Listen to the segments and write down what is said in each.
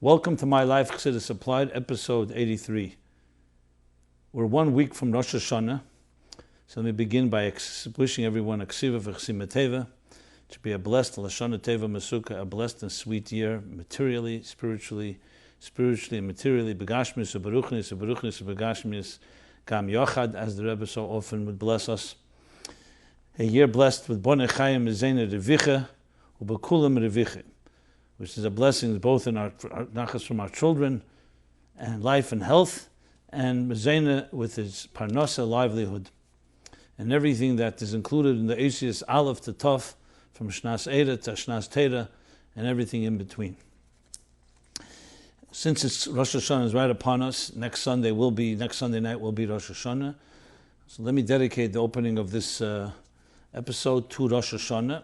Welcome to MyLife, Chassidus Applied, episode 83. We're 1 week from Rosh Hashana, so let me begin by wishing everyone a ksiva v'chsima teva. It should be a blessed Lashana teva masuka, a blessed and sweet year, materially, spiritually and materially. Begashmis, beruchnis, begashmis, gam yochad, as the Rebbe so often would bless us. A year blessed with bonei chayim mezena revicha, ubekulam revicha, which is a blessing both in our nachas from our children, and life and health, and mezena with his parnasa, livelihood, and everything that is included in the Asius Aleph to Tov, from Shnas Eira to Shnas Teira, and everything in between. Since it's Rosh Hashanah is right upon us, next Sunday night will be Rosh Hashanah. So let me dedicate the opening of this episode to Rosh Hashanah.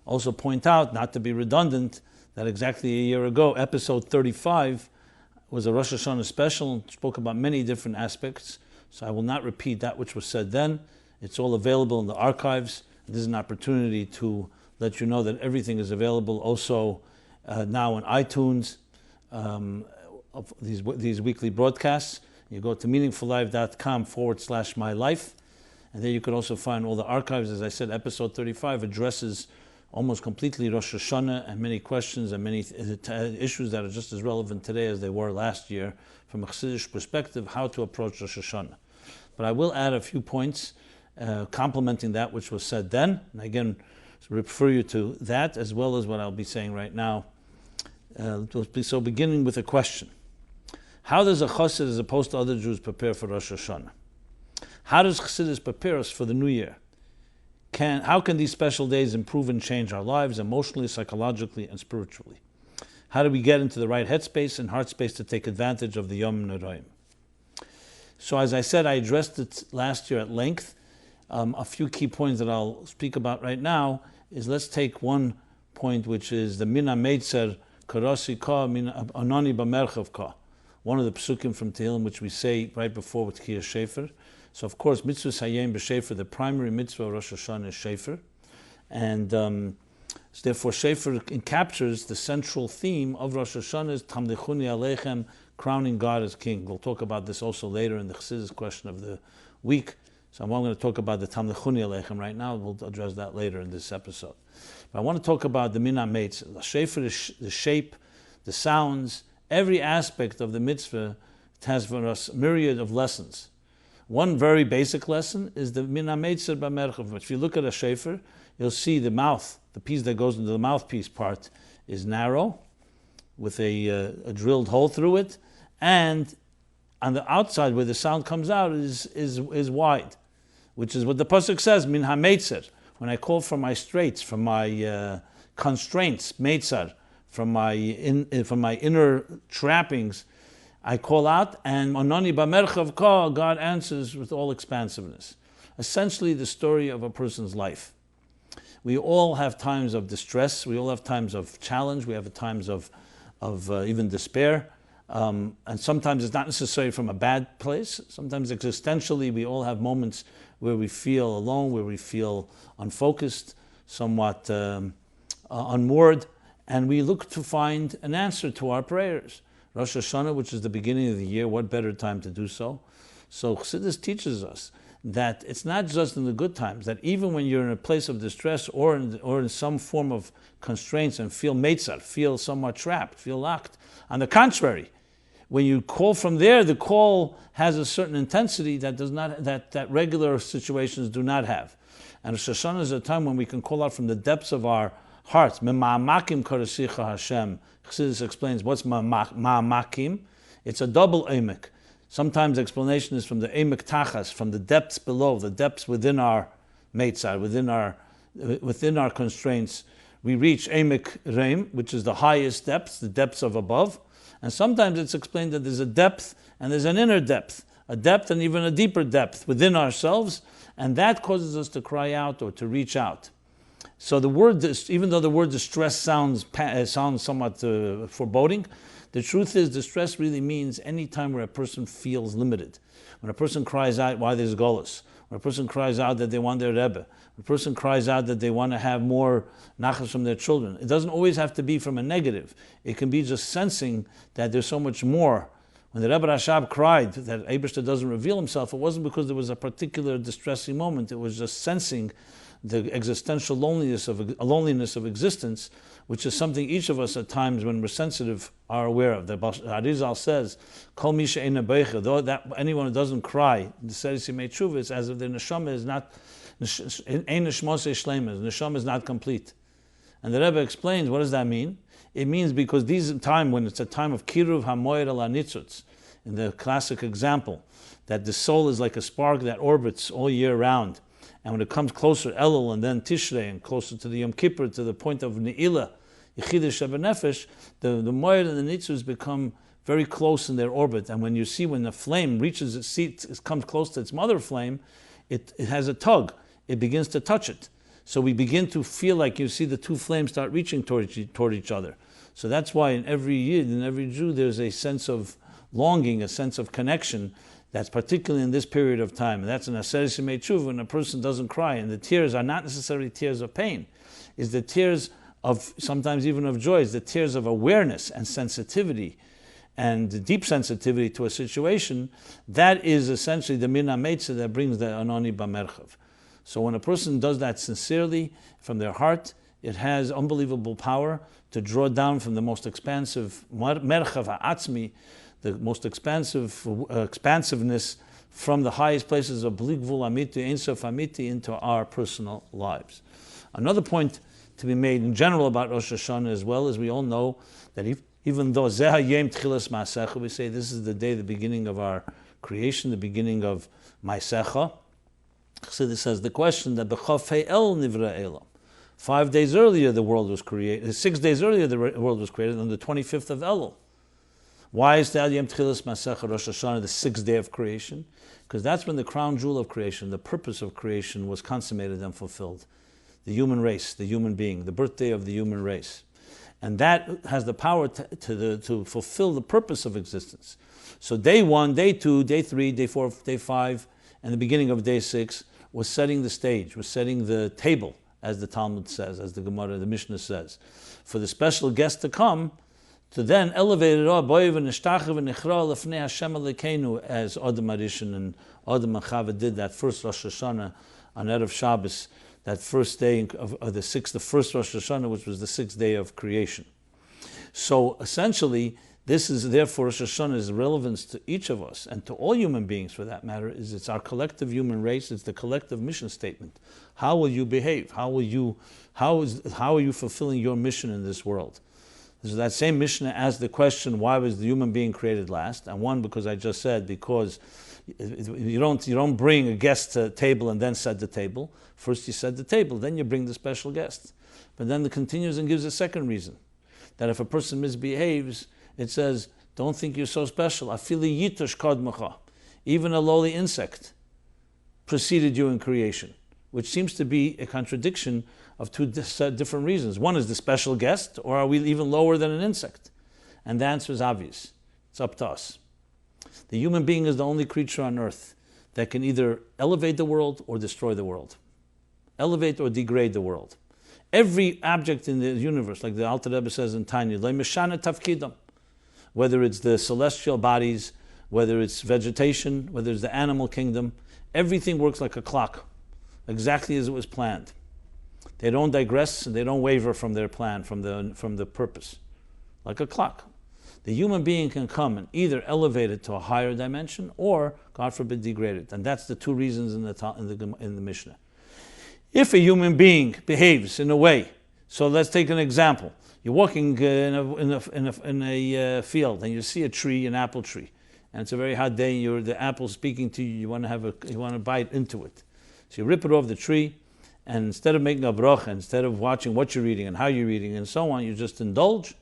Also point out, not to be redundant, that exactly a year ago, episode 35 was a Rosh Hashanah special and spoke about many different aspects. So I will not repeat that which was said then. It's all available in the archives. This is an opportunity to let you know that everything is available also now on iTunes, of these weekly broadcasts. You go to meaningfullife.com/MyLife, and there you could also find all the archives. As I said, episode 35 addresses almost completely Rosh Hashanah and many questions and many issues that are just as relevant today as they were last year from a Chassidic perspective, how to approach Rosh Hashanah. But I will add a few points complementing that which was said then, and again, refer you to that as well as what I'll be saying right now. So beginning with a question. How does a Chassid, as opposed to other Jews, prepare for Rosh Hashanah? How does Chassidus prepare us for the new year? How can these special days improve and change our lives emotionally, psychologically, and spiritually? How do we get into the right headspace and heart space to take advantage of the Yom Noraim? So as I said, I addressed it last year at length. A few key points that I'll speak about right now is, let's take one point, which is the Mina Meitzer Karasi Ka Mina Anani Bamerchav Ka, one of the psukim from Tehillim which we say right before with Kiyah Shefer. So of course, mitzvah Hayem b'Shefer, the primary mitzvah of Rosh Hashanah is Shefer, and so therefore Shefer captures the central theme of Rosh Hashanah is Tamlichuni Aleichem, crowning God as King. We'll talk about this also later in the Chassidus Question of the week. So I'm going to talk about the Tamlichuni Aleichem right now. We'll address that later in this episode. But I want to talk about the Mina Meitz. The Shefer is the shape, the sounds, every aspect of the mitzvah. It has for us a myriad of lessons. One very basic lesson is the Mina Meitzer B'Merchav. If you look at a Shefer, you'll see the mouth, the piece that goes into the mouthpiece part, is narrow, with a drilled hole through it, and on the outside where the sound comes out is wide, which is what the pasuk says, Min HaMeitzer. When I call for my straits, from my constraints, Meitzar, from my inner trappings, I call out, and Onani B'Merchav Ka, God answers with all expansiveness. Essentially the story of a person's life. We all have times of distress, we all have times of challenge, we have times of even despair, and sometimes it's not necessarily from a bad place. Sometimes existentially we all have moments where we feel alone, where we feel unfocused, somewhat unmoored, and we look to find an answer to our prayers. Rosh Hashanah, which is the beginning of the year, what better time to do so? So Chassidus teaches us that it's not just in the good times, that even when you're in a place of distress or in some form of constraints and feel meitzar, feel somewhat trapped, feel locked. On the contrary, when you call from there, the call has a certain intensity that does not that regular situations do not have. And Rosh Hashanah is a time when we can call out from the depths of our hearts. Ma'amakim karasicha Hashem. Chassidus explains what's ma'amakim. It's a double emek. Sometimes explanation is from the emek tachas, from the depths below, the depths within our meitzar, within our constraints. We reach emek reim, which is the highest depths, the depths of above. And sometimes it's explained that there's a depth and there's an inner depth, a depth and even a deeper depth within ourselves, and that causes us to cry out or to reach out. So the word, even though the word distress sounds somewhat foreboding, the truth is distress really means any time where a person feels limited. When a person cries out, why there's golus, when a person cries out that they want their Rebbe, when a person cries out that they want to have more nachas from their children. It doesn't always have to be from a negative. It can be just sensing that there's so much more. When the Rebbe Rashab cried that Eibishter doesn't reveal himself, it wasn't because there was a particular distressing moment. It was just sensing the existential loneliness of existence, which is something each of us at times when we're sensitive are aware of. The Arizal says, Kol mi she'eina beicha, though that anyone who doesn't cry, the Sedis Yimei Tshuva, is as if their neshama is not, ein neshmosei shleima, the neshama is not complete. And the Rebbe explains, what does that mean? It means because these time when it's a time of kiruv hamoyer ala nitzutz, in the classic example, that the soul is like a spark that orbits all year round, and when it comes closer, Elul and then Tishrei, and closer to the Yom Kippur, to the point of Ne'ilah, Yechidah Sheba Nefesh, the moyer and the nitzutz become very close in their orbit. And when you see when the flame reaches its seat, it comes close to its mother flame, it has a tug. It begins to touch it. So we begin to feel like you see the two flames start reaching toward each other. So that's why in every Yid, in every Jew, there's a sense of longing, a sense of connection, that's particularly in this period of time. And that's an Aseret Yimei Tshuva, when a person doesn't cry. And the tears are not necessarily tears of pain. It's the tears of, sometimes even of joy, it's the tears of awareness and sensitivity and deep sensitivity to a situation. That is essentially the Min HaMeitzah that brings the Anoni B'merchav. So when a person does that sincerely, from their heart, it has unbelievable power to draw down from the most expansive Merchav HaAtzmi, the most expansiveness from the highest places of Bli Gvul Amiti, Ein Sof Amiti, into our personal lives. Another point to be made in general about Rosh Hashanah as well, as we all know that even though Zeh HaYom Tchilas Ma'asecha, we say this is the day, the beginning of our creation, the beginning of Ma'asecha. Chassidus says the question that B'Chof He'el Nivra Elam. 5 days earlier the world was created, 6 days earlier the world was created, on the 25th of Elul. Why is the Yom Tchilas Ma'asecha Rosh Hashanah the 6th day of creation? Because that's when the crown jewel of creation, the purpose of creation, was consummated and fulfilled. The human race, the human being, the birthday of the human race. And that has the power to fulfill the purpose of existence. So day 1, day 2, day 3, day 4, day 5, and the beginning of day 6 was setting the stage, was setting the table, as the Talmud says, as the Gemara, the Mishnah says, for the special guest to come, to then elevate it up, as Adam Arishan and Adam and Chava did that first Rosh Hashanah on Erev Shabbos, that first day of the first Rosh Hashanah, which was the 6th day of creation. So essentially, this is therefore Rosh Hashanah's relevance to each of us and to all human beings, for that matter, is it's our collective human race. It's the collective mission statement. How will you behave? How are you fulfilling your mission in this world? So that same Mishnah asked the question, why was the human being created last? And one, because I just said, because you don't bring a guest to the table and then set the table. First you set the table, then you bring the special guest. But then it continues and gives a second reason, that if a person misbehaves, it says, don't think you're so special. Afili yitush kodmacha. Even a lowly insect preceded you in creation, which seems to be a contradiction of two different reasons. One is the special guest, or are we even lower than an insect? And the answer is obvious. It's up to us. The human being is the only creature on earth that can either elevate the world or destroy the world. Elevate or degrade the world. Every object in the universe, like the Alter Rebbe says in Tanya, whether it's the celestial bodies, whether it's vegetation, whether it's the animal kingdom, everything works like a clock, exactly as it was planned. They don't digress and they don't waver from their plan, from the purpose, like a clock. The human being can come and either elevate it to a higher dimension or, God forbid, degrade it. And that's the two reasons in the Mishnah. If a human being behaves in a way, so let's take an example. You're walking in a field and you see a tree, an apple tree, and it's a very hot day. And the apple's speaking to you. You want to bite into it, so you rip it off the tree, and instead of making a bracha, instead of watching what you're eating and how you're eating and so on, you just indulge.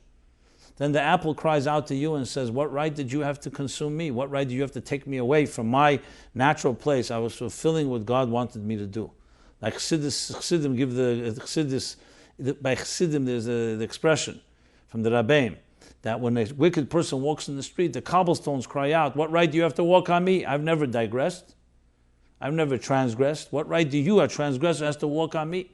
Then the apple cries out to you and says, what right did you have to consume me? What right do you have to take me away from my natural place? I was fulfilling what God wanted me to do. Like Chassidim give by Chassidim there's the expression from the Rabbeim that when a wicked person walks in the street, the cobblestones cry out, what right do you have to walk on me? I've never digressed. I've never transgressed. What right do you, a transgressor, has to walk on me?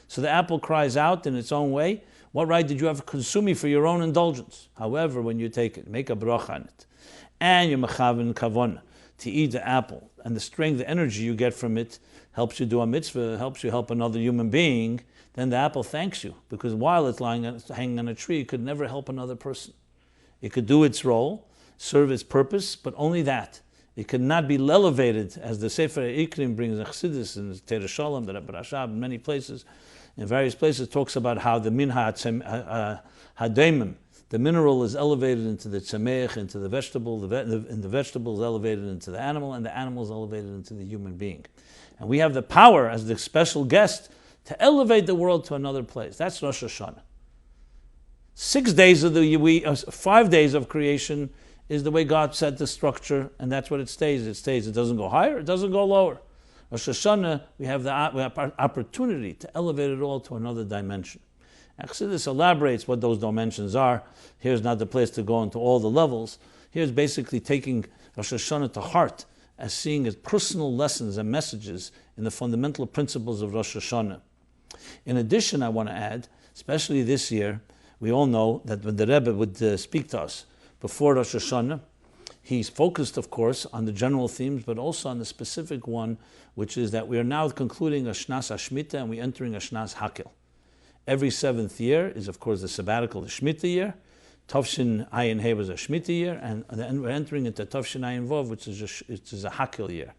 So the apple cries out in its own way. What right did you have to consume me for your own indulgence? However, when you take it, make a bracha on it, and you're mechaven kavona to eat the apple, and the strength, the energy you get from it helps you do a mitzvah, helps you help another human being, then the apple thanks you, because while it's hanging on a tree, it could never help another person. It could do its role, serve its purpose, but only that. It could not be elevated, as the Sefer Ikrim brings in Chassidus and Teir Shalom, the Rebbe Rashab, in many places, in various places, talks about how the min hademim, the mineral, is elevated into the tzameach, into the vegetable, and the vegetable is elevated into the animal, and the animal is elevated into the human being. And we have the power, as the special guest, to elevate the world to another place. That's Rosh Hashanah. 6 days of the week, 5 days of creation is the way God set the structure, and that's what it stays. It stays. It doesn't go higher. It doesn't go lower. Rosh Hashanah, we have opportunity to elevate it all to another dimension. Chassidus elaborates what those dimensions are. Here's not the place to go into all the levels. Here's basically taking Rosh Hashanah to heart, as seeing as personal lessons and messages in the fundamental principles of Rosh Hashanah. In addition, I want to add, especially this year, we all know that when the Rebbe would speak to us before Rosh Hashanah, he's focused, of course, on the general themes, but also on the specific one, which is that we are now concluding a Shnas HaShmita and we're entering a Shnas Hakel. Every 7th year is, of course, the sabbatical, the Shemitah year. Tavshin Ayin He was a Shemitah year, and then we're entering into Tavshin Ayin Vov, which is a Hakel year.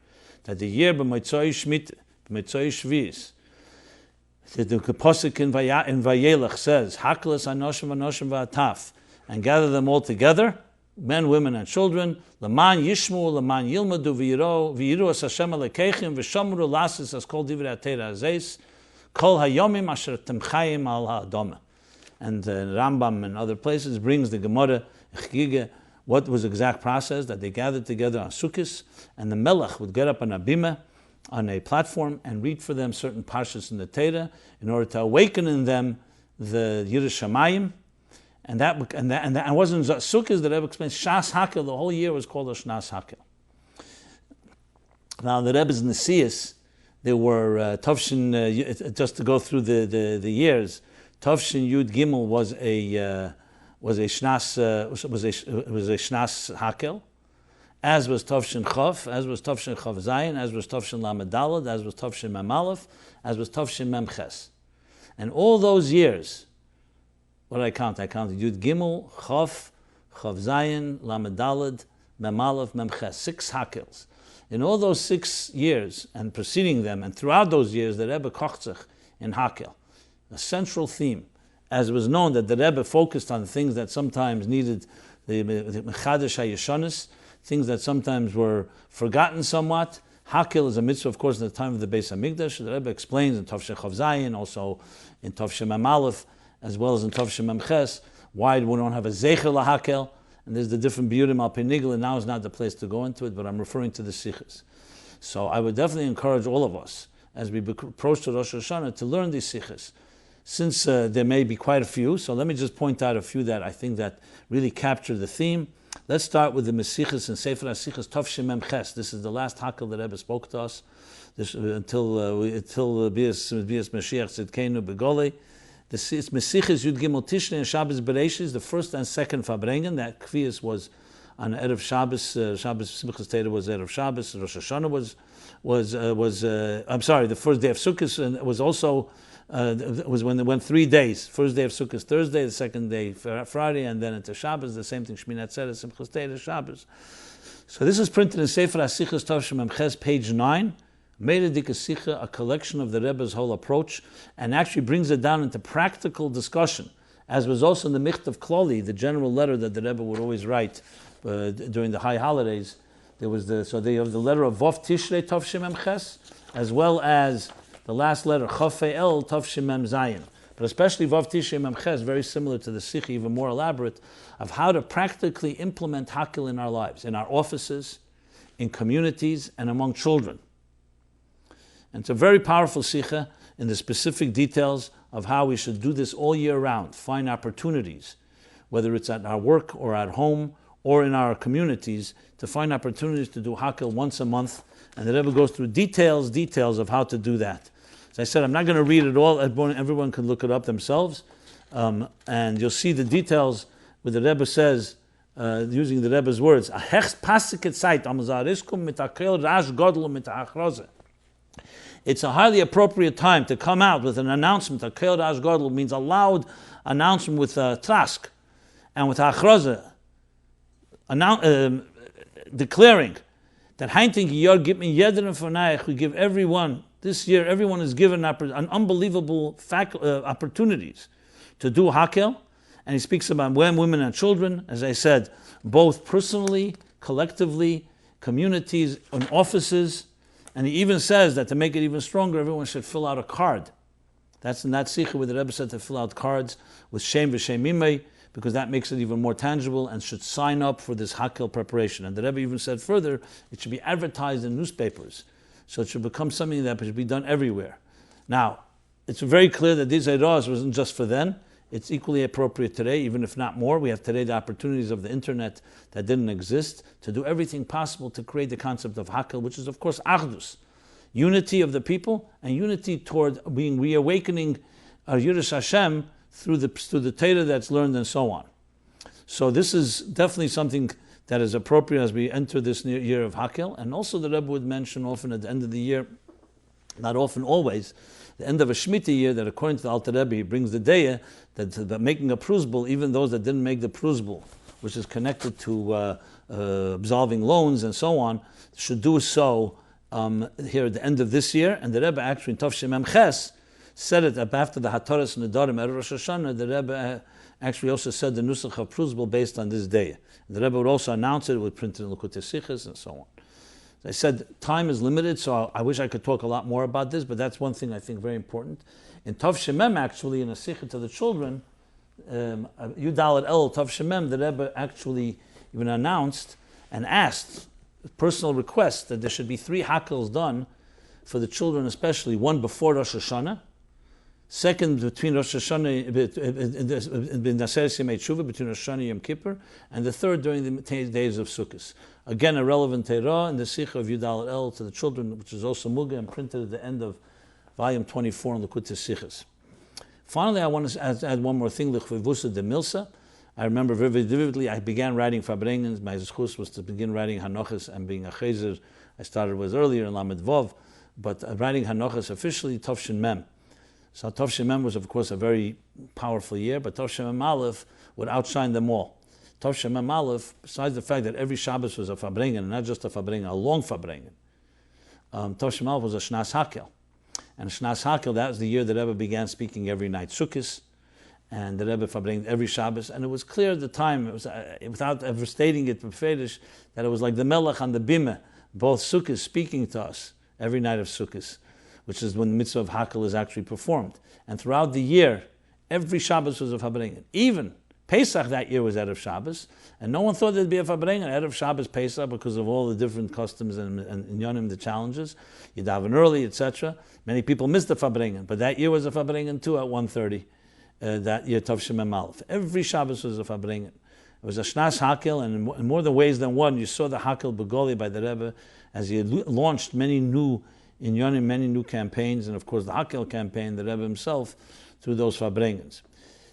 That the year b'Motzoi Shemitah, b'Motzoi Shvius, the Pasuk in Vayelech says, Hakelas Anoshim V'Ataf, and gather them all together, men, women, and children, L'man Yishmu, L'man Yilmadu V'yiru as Hashem Alekeichem, V'shamru Lasis as Kol Divrei HaTeira Azeis, Kol Hayomim Asher Temchayim Al Ha'adoma. And Rambam and other places brings the Gemara, Chgiga, what was the exact process, that they gathered together on Sukkot, and the Melech would get up on a bimah, on a platform, and read for them certain parshas in the Torah in order to awaken in them the Yiras Shamayim. And that wasn't Sukkot, the Rebbe explains, Shas Hakel, the whole year was called a Shnas Hakel. Now the Rebbe's Nesias, there were Tavshin, just to go through the years, Tavshin Yud Gimel was a Shnas Hakel, as was Tavshin Chav, as was Tavshin Chav Zayin, as was Tavshin Lamed Daled, as was Tavshin Mem Aleph, as was Tavshin Mem Ches. And all those years, what did I count? I counted Yud Gimel, Chav, Chav Zayin, Lamed Daled, Mem Aleph, Mem Ches, 6 Hakels. In all those 6 years, and preceding them, and throughout those years, the Rebbe kocht in Hakel, a central theme, as was known that the Rebbe focused on things that sometimes needed the Mechadesh HaYeshanis, things that sometimes were forgotten somewhat. Hakel is a mitzvah, of course, in the time of the Beis HaMikdash. The Rebbe explains in Tavshin Chav Zayin, also in Tavshin Mem Aleph, as well as in Tavshin Mem Ches, why we don't have a Zecher LaHakel, and there's the different Biurim Al Penigel, and now is not the place to go into it, but I'm referring to the Sichos. So I would definitely encourage all of us, as we approach to Rosh Hashanah, to learn these Sichos. Since there may be quite a few, so let me just point out a few that I think that really capture the theme. Let's start with the Mesichos and Sefer HaSichos Tavshin Mem Ches. This is the last Hakel that Rebbe spoke to us until Bias Mashiach Tzidkenu Begoli. The Mesichos Yud Gimel Tishrei and Shabbos Bereishis, the first and second Farbrengen. That Kvias was on Erev Shabbos. Shabbos Simchas Torah was Erev Shabbos. Rosh Hashanah was the first day of Sukkot was also. Was when they went 3 days. First day of Sukkot Thursday, the second day Friday, and then into Shabbos. The same thing, Shmini Atzeres, Simchas Torah, Shabbos. So this is printed in Sefer HaSichos Tavshin Mem Ches, page 9. Meira Dika Sicha, a collection of the Rebbe's whole approach, and actually brings it down into practical discussion, as was also in the Michtav Kloli, the general letter that the Rebbe would always write during the high holidays. They have the letter of Vov Tishrei Tavshin Mem Ches, as well as the last letter, Chafei El Tavshin Mem Zayin. But especially Vav Tishrei Mem Ches, very similar to the Sikhi, even more elaborate, of how to practically implement Hakel in our lives, in our offices, in communities, and among children. And it's a very powerful Sikha in the specific details of how we should do this all year round, find opportunities, whether it's at our work or at home or in our communities, to find opportunities to do Hakel once a month And the Rebbe goes through details of how to do that. As I said, I'm not going to read it all. Everyone can look it up themselves. And you'll see the details where the Rebbe says, using the Rebbe's words, it's a highly appropriate time to come out with an announcement. A kel rash gadol means a loud announcement with a trask and with achroza, declaring that we give everyone, this year, everyone is given an unbelievable opportunities to do hakel. And he speaks about men, women, and children, as I said, both personally, collectively, communities, and offices. And he even says that to make it even stronger, everyone should fill out a card. That's in that sikha where the Rebbe said to fill out cards with shem v'shem imei, because that makes it even more tangible, and should sign up for this hakel preparation. And the Rebbe even said further, it should be advertised in newspapers. So it should become something that should be done everywhere. Now, it's very clear that these eiros wasn't just for then. It's equally appropriate today, even if not more. We have today the opportunities of the internet that didn't exist to do everything possible to create the concept of hakel, which is, of course, achdus, unity of the people, and unity toward being reawakening our Yiras Hashem through the Torah that's learned and so on. So this is definitely something that is appropriate as we enter this year of hakel. And also the Rebbe would mention often at the end of the year, not often, always, the end of a Shemitah year, that according to the Alter Rebbe, he brings the day that making a prusbul, even those that didn't make the prusbul, which is connected to absolving loans and so on, should do so here at the end of this year. And the Rebbe actually in Tov Shemem Ches said it after the Hataras and the Darim at Rosh Hashana. The Rebbe actually also said the Nusach of prusbul based on this day. And the Rebbe would also announce it with printed in Likutei Sichos and so on. As I said, time is limited, so I wish I could talk a lot more about this, but that's one thing I think very important. In Tov Shemem, actually, in a sikha to the children, Yudal El Tov Shemem, the Rebbe actually even announced and asked, personal request, that there should be 3 hakels done for the children, especially one before Rosh Hashana, second between Rosh Hashana, between Rosh Hashana and Yom Kippur, and the third during the days of Sukkot. Again, a relevant Torah in the Sikha of Yudal El to the children, which is also Muga and printed at the end of volume 24 in Likutei Sichos. Finally, I want to add one more thing, L'chvivusa de Milsa. I remember very vividly, I began writing Fabrengens. My zechus was to begin writing Hanochas and being a Chazer. I started with earlier in Lamed Vov, but writing Hanochas officially, Tov Shin Mem. So Tov Shin Mem was, of course, a very powerful year, but Tov Shin Mem Aleph would outshine them all. Tov Shin Mem Aleph, besides the fact that every Shabbos was a Fabrengen, and not just a Fabrengen, a long Fabrengen, Tov Shin Mem Aleph was a Shnas Hakel. And Shnas Hakel, that was the year that Rebbe began speaking every night Sukkos, and the Rebbe Fabrengen every Shabbos. And it was clear at the time, it was, without ever stating it befedish, that it was like the Melech and the Bimah, both Sukkos speaking to us every night of Sukkos, which is when the mitzvah of Hakel is actually performed. And throughout the year, every Shabbos was a Fabrengen. Even Pesach that year was Erev Shabbos, and no one thought there'd be a Fabrengen Erev Shabbos Pesach because of all the different customs and Yonim, the challenges. You daven early, etc. Many people missed the Fabrengen, but that year was a Fabrengen too at 1:30. That year, Tov Shemem Aleph. Every Shabbos was a Fabrengen. It was a Shnas Hakel, and in more than ways than one, you saw the Hakel Begoli by the Rebbe as he launched many new in Yonim, many new campaigns, and of course the Hakel campaign, the Rebbe himself, through those Fabrengens.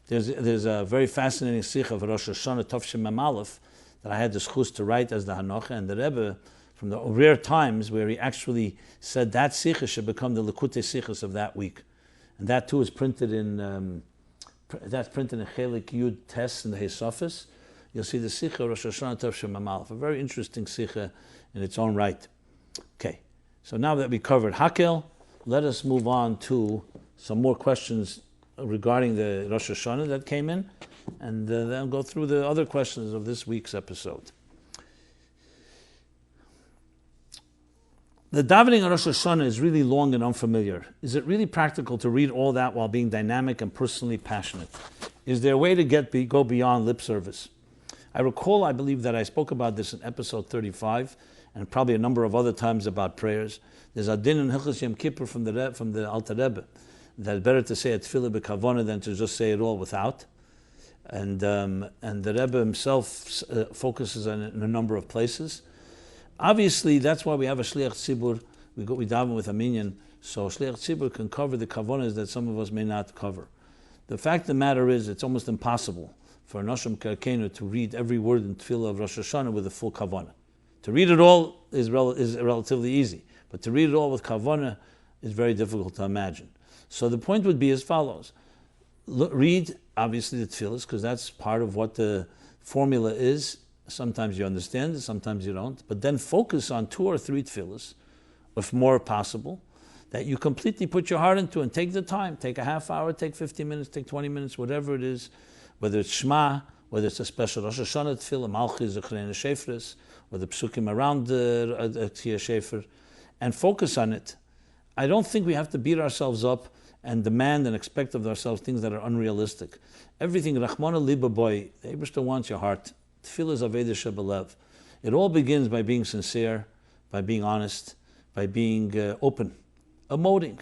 There's a very fascinating sikh of Rosh Hashana Tov Shemem Aleph that I had the schus to write as the Hanocha, and the Rebbe, from the rare times where he actually said that sikh should become the Likutei Sichos of that week, and that too is printed in Chelik Yud Tes in the Hesofis. You'll see the sikh of Rosh Hashana Tov Shemem Aleph, a very interesting sikh in its own right. Okay, so now that we covered Hakel, let us move on to some more questions regarding the Rosh Hashanah that came in, and then go through the other questions of this week's episode. The davening on Rosh Hashanah is really long and unfamiliar. Is it really practical to read all that while being dynamic and personally passionate? Is there a way to go beyond lip service? I recall, I believe that I spoke about this in episode 35, and probably a number of other times about prayers. There's a din in Hilchos Yom Kippur from the Alter Rebbe, that better to say a tefillah b'kavana than to just say it all without. And the Rebbe himself focuses on it in a number of places. Obviously, that's why we have a shliach tzibur. We daven with a minyan, so shliach tzibur can cover the kavanas that some of us may not cover. The fact of the matter is, it's almost impossible for a Noshim Karkenu to read every word in Tefillah of Rosh Hashanah with a full kavanah. To read it all is relatively easy, but to read it all with kavanah is very difficult to imagine. So the point would be as follows. Read, obviously, the Tefillahs, because that's part of what the formula is. Sometimes you understand it, sometimes you don't. But then focus on 2 or 3 Tefillahs, if more possible, that you completely put your heart into and take the time. Take a half hour, take 15 minutes, take 20 minutes, whatever it is, whether it's Shema, whether it's a special Rosh Hashanah Tefillah, Malchus, Zechrei Shefres, or the Psukim around the Tia Shefer, and focus on it. I don't think we have to beat ourselves up and demand and expect of ourselves things that are unrealistic. Everything, Rachmana Liba Boy, the Eibishter wants your heart. Tefillah is Aveda Shebelev. It all begins by being sincere, by being honest, by being open, emoting.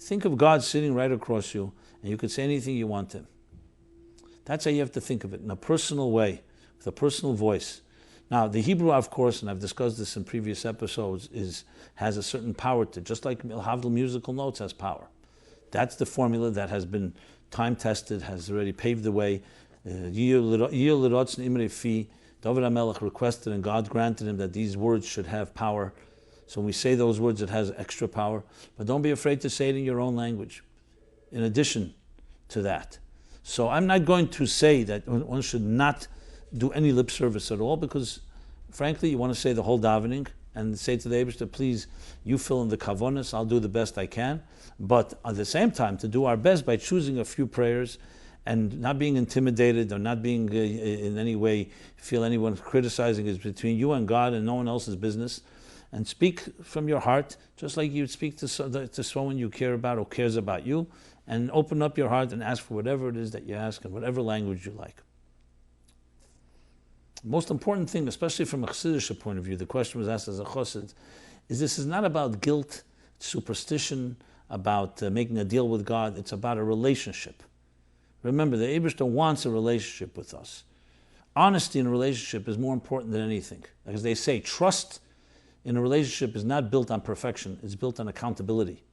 Think of God sitting right across you, and you could say anything you want to him. That's how you have to think of it, in a personal way, with a personal voice. Now, the Hebrew, of course, and I've discussed this in previous episodes, has a certain power to it, just like Havdil musical notes has power. That's the formula that has been time-tested, has already paved the way. David HaMelech requested, and God granted him that these words should have power. So when we say those words, it has extra power. But don't be afraid to say it in your own language, in addition to that. So I'm not going to say that one should not do any lip service at all, because frankly, you want to say the whole davening and say to the Eibishter, please, you fill in the kavonas, I'll do the best I can. But at the same time, to do our best by choosing a few prayers and not being intimidated or not being in any way feel anyone criticizing is between you and God and no one else's business. And speak from your heart, just like you'd speak to someone you care about or cares about you, and open up your heart and ask for whatever it is that you ask in whatever language you like. The most important thing, especially from a Chassidic point of view, the question was asked as a Chassid, is this is not about guilt, superstition, about making a deal with God. It's about a relationship. Remember, the Eibishter wants a relationship with us. Honesty in a relationship is more important than anything. As they say, trust in a relationship is not built on perfection, it's built on accountability.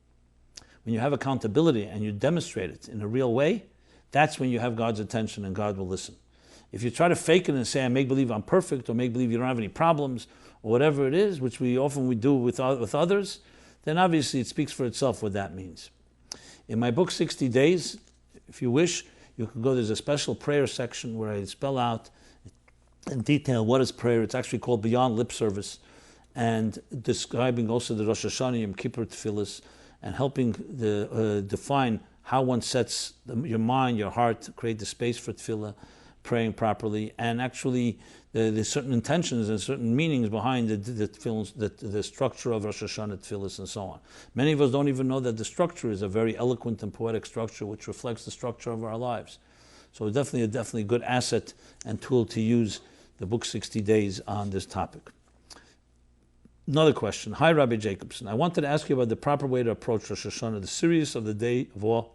When you have accountability and you demonstrate it in a real way, that's when you have God's attention and God will listen. If you try to fake it and say, I make believe I'm perfect, or make believe you don't have any problems, or whatever it is, which we often do with others, then obviously it speaks for itself what that means. In my book, 60 Days, if you wish, you can go, there's a special prayer section where I spell out in detail what is prayer. It's actually called Beyond Lip Service, and describing also the Rosh Hashanah Yom Kippur Tefillahs, and helping define how one sets your mind, your heart, to create the space for tefillah, praying properly, and actually there's certain intentions and certain meanings behind the structure of Rosh Hashanah tefillahs and so on. Many of us don't even know that the structure is a very eloquent and poetic structure which reflects the structure of our lives. So definitely a good asset and tool to use the book 60 Days on this topic. Another question. Hi, Rabbi Jacobson. I wanted to ask you about the proper way to approach Rosh Hashanah. The seriousness of the day of awe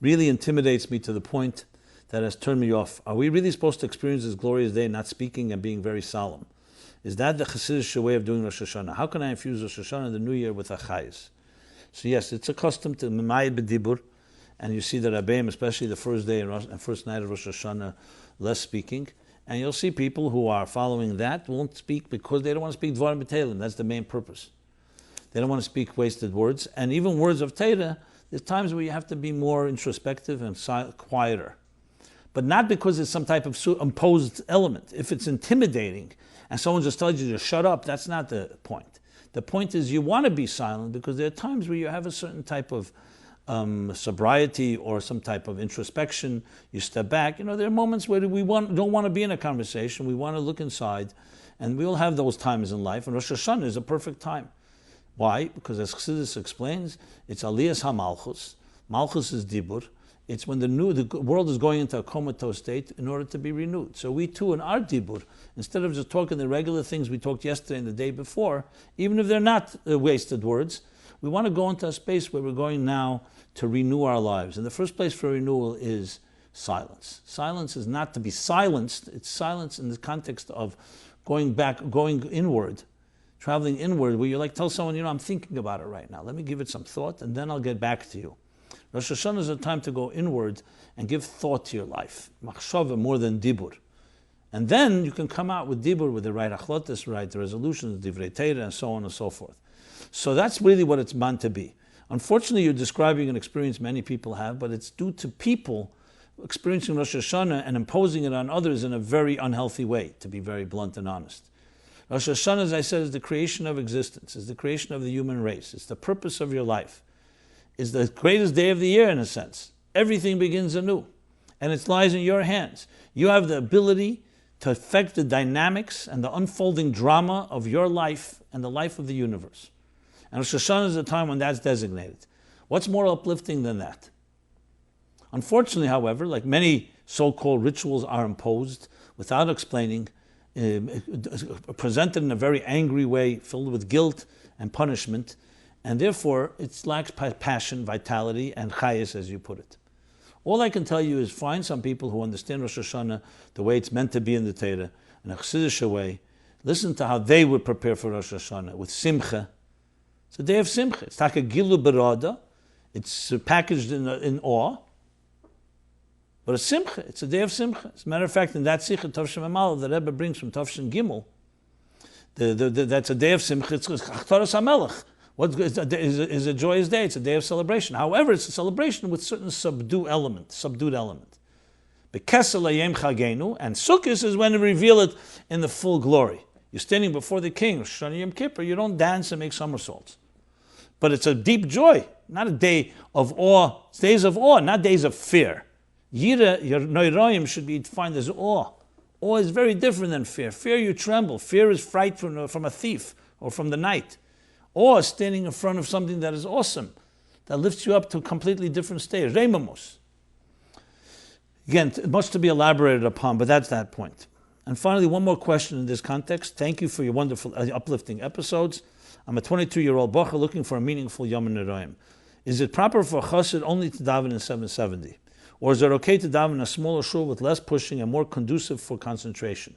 really intimidates me to the point that has turned me off. Are we really supposed to experience this glorious day not speaking and being very solemn? Is that the Chassidic way of doing Rosh Hashanah? How can I infuse Rosh Hashanah, the New Year, with achayis? So yes, it's a custom to Memayed B'dibur, and you see that Rabbeim, especially the first day and first night of Rosh Hashanah, less speaking. And you'll see people who are following that won't speak because they don't want to speak Dvarim B'Teilim. That's the main purpose. They don't want to speak wasted words. And even words of Torah, there's times where you have to be more introspective and quieter. But not because it's some type of imposed element. If it's intimidating and someone just tells you to shut up, that's not the point. The point is you want to be silent because there are times where you have a certain type of sobriety or some type of introspection. You step back. There are moments where we don't want to be in a conversation. We want to look inside. And we all have those times in life. And Rosh Hashanah is a perfect time. Why? Because as Chassidus explains, it's Aliyas HaMalchus. Malchus is Dibur. It's when the world is going into a comatose state in order to be renewed. So we too, in our Dibur, instead of just talking the regular things we talked yesterday and the day before, even if they're not wasted words, we want to go into a space where we're going now to renew our lives. And the first place for renewal is silence. Silence is not to be silenced. It's silence in the context of going inward, traveling inward, where you like tell someone, I'm thinking about it right now. Let me give it some thought, and then I'll get back to you. Rosh Hashanah is a time to go inward and give thought to your life. Machshava more than dibur. And then you can come out with dibur, with the right achlotas, right resolutions, divrei Torah, and so on and so forth. So that's really what it's meant to be. Unfortunately, you're describing an experience many people have, but it's due to people experiencing Rosh Hashanah and imposing it on others in a very unhealthy way, to be very blunt and honest. Rosh Hashanah, as I said, is the creation of existence, is the creation of the human race. It's the purpose of your life. It's the greatest day of the year, in a sense. Everything begins anew, and it lies in your hands. You have the ability to affect the dynamics and the unfolding drama of your life and the life of the universe. And Rosh Hashanah is a time when that's designated. What's more uplifting than that? Unfortunately, however, like many so-called rituals are imposed without explaining, presented in a very angry way, filled with guilt and punishment, and therefore it lacks passion, vitality, and chayes, as you put it. All I can tell you is find some people who understand Rosh Hashanah the way it's meant to be in the Torah, in a Chassidic way. Listen to how they would prepare for Rosh Hashanah with simcha. It's a day of simcha. It's like a gilu berada. It's packaged in awe. But it's simcha. It's a day of simcha. As a matter of fact, in that sikha Tavshin Amal, the Rebbe brings from Tavshin Gimel, that's a day of simcha. It's Achtaras HaMelech. What is a joyous day? It's a day of celebration. However, it's a celebration with certain subdued element. Bekesel Hayom Chagenu, and Sukkot is when we reveal it in the full glory. You're standing before the king, Rosh Hashanah Yom Kippur, you don't dance and make somersaults. But it's a deep joy, not a day of awe. It's days of awe, not days of fear. Yira, your Noiroim should be defined as awe. Awe is very different than fear. Fear, you tremble. Fear is fright from a thief or from the night. Awe is standing in front of something that is awesome, that lifts you up to a completely different state. Reimamos. Again, much to be elaborated upon, but that's that point. And finally, one more question in this context. Thank you for your wonderful, uplifting episodes. I'm a 22-year-old bocher looking for a meaningful Yom Neroim. Is it proper for a chassid only to daven in 770? Or is it okay to daven in a smaller shul with less pushing and more conducive for concentration?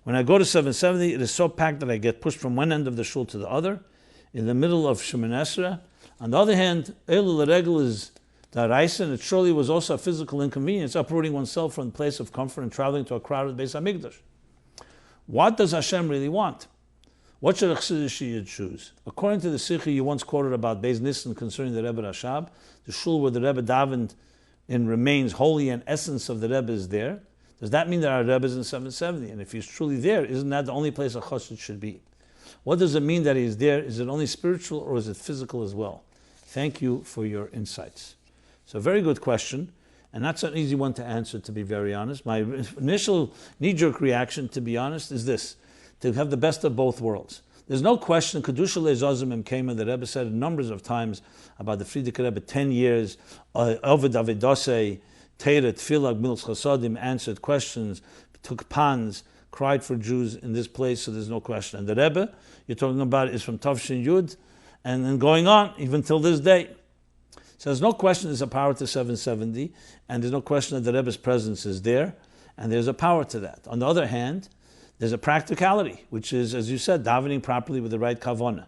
When I go to 770, it is so packed that I get pushed from one end of the shul to the other, in the middle of Shemoneh Esrei. On the other hand, Elul Regel is daraisa, and it surely was also a physical inconvenience, uprooting oneself from the place of comfort and traveling to a crowded Beis HaMikdash. What does Hashem really want? What should a Chassidic choose? According to the Sikhi you once quoted about Beis Nissen concerning the Rebbe Rashab, the shul where the Rebbe davened in remains holy and essence of the Rebbe is there. Does that mean there are Rebbes in 770? And if he's truly there, isn't that the only place a Chassid should be? What does it mean that he is there? Is it only spiritual or is it physical as well? Thank you for your insights. So a very good question, and that's an easy one to answer, to be very honest. My initial knee-jerk reaction, to be honest, is this: to have the best of both worlds. There's no question, Kedusha Le'Zazim Kema, the Rebbe said numbers of times about the Frierdiker Rebbe, 10 years, Ovid Avedosei, Teira, Tfilah, Gmilas Chasadim, answered questions, took pans, cried for Jews in this place, so there's no question. And the Rebbe you're talking about is from Tavshin Yud, and then going on, even till this day. So there's no question there's a power to 770, and there's no question that the Rebbe's presence is there, and there's a power to that. On the other hand, there's a practicality, which is, as you said, davening properly with the right kavanah.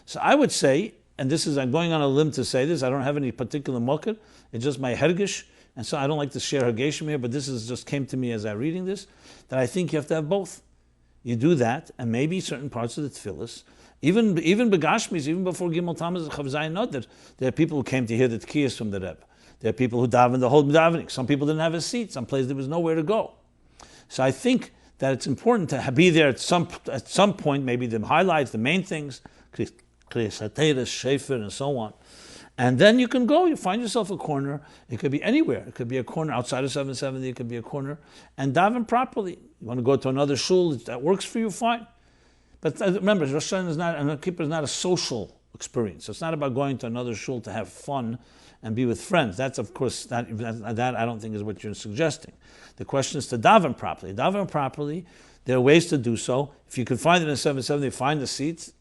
So I would say, and I'm going on a limb to say this, I don't have any particular mokher, it's just my hergish, and so I don't like to share hergeshim here, but this just came to me as I'm reading this, that I think you have to have both. You do that, and maybe certain parts of the tefillas, even begashmis, even before Gimel Tammuz and Chav Zayin Nodar, there are people who came to hear the tkiyas from the Rebbe. There are people who daven the whole davening. Some people didn't have a seat. Some places there was nowhere to go. So I think that it's important to be there at some point, maybe the highlights, the main things, Kriyas HaTeiros, Shefer, and so on. And then you can go, you find yourself a corner. It could be anywhere. It could be a corner outside of 770, it could be a corner, and daven properly. You want to go to another shul, that works for you, fine. But remember, Rosh Hashanah and Kippur is not a social experience. It's not about going to another shul to have fun and be with friends. That's, of course, that I don't think is what you're suggesting. The question is to daven properly. Daven properly, there are ways to do so. If you can find it in 770, find the seats,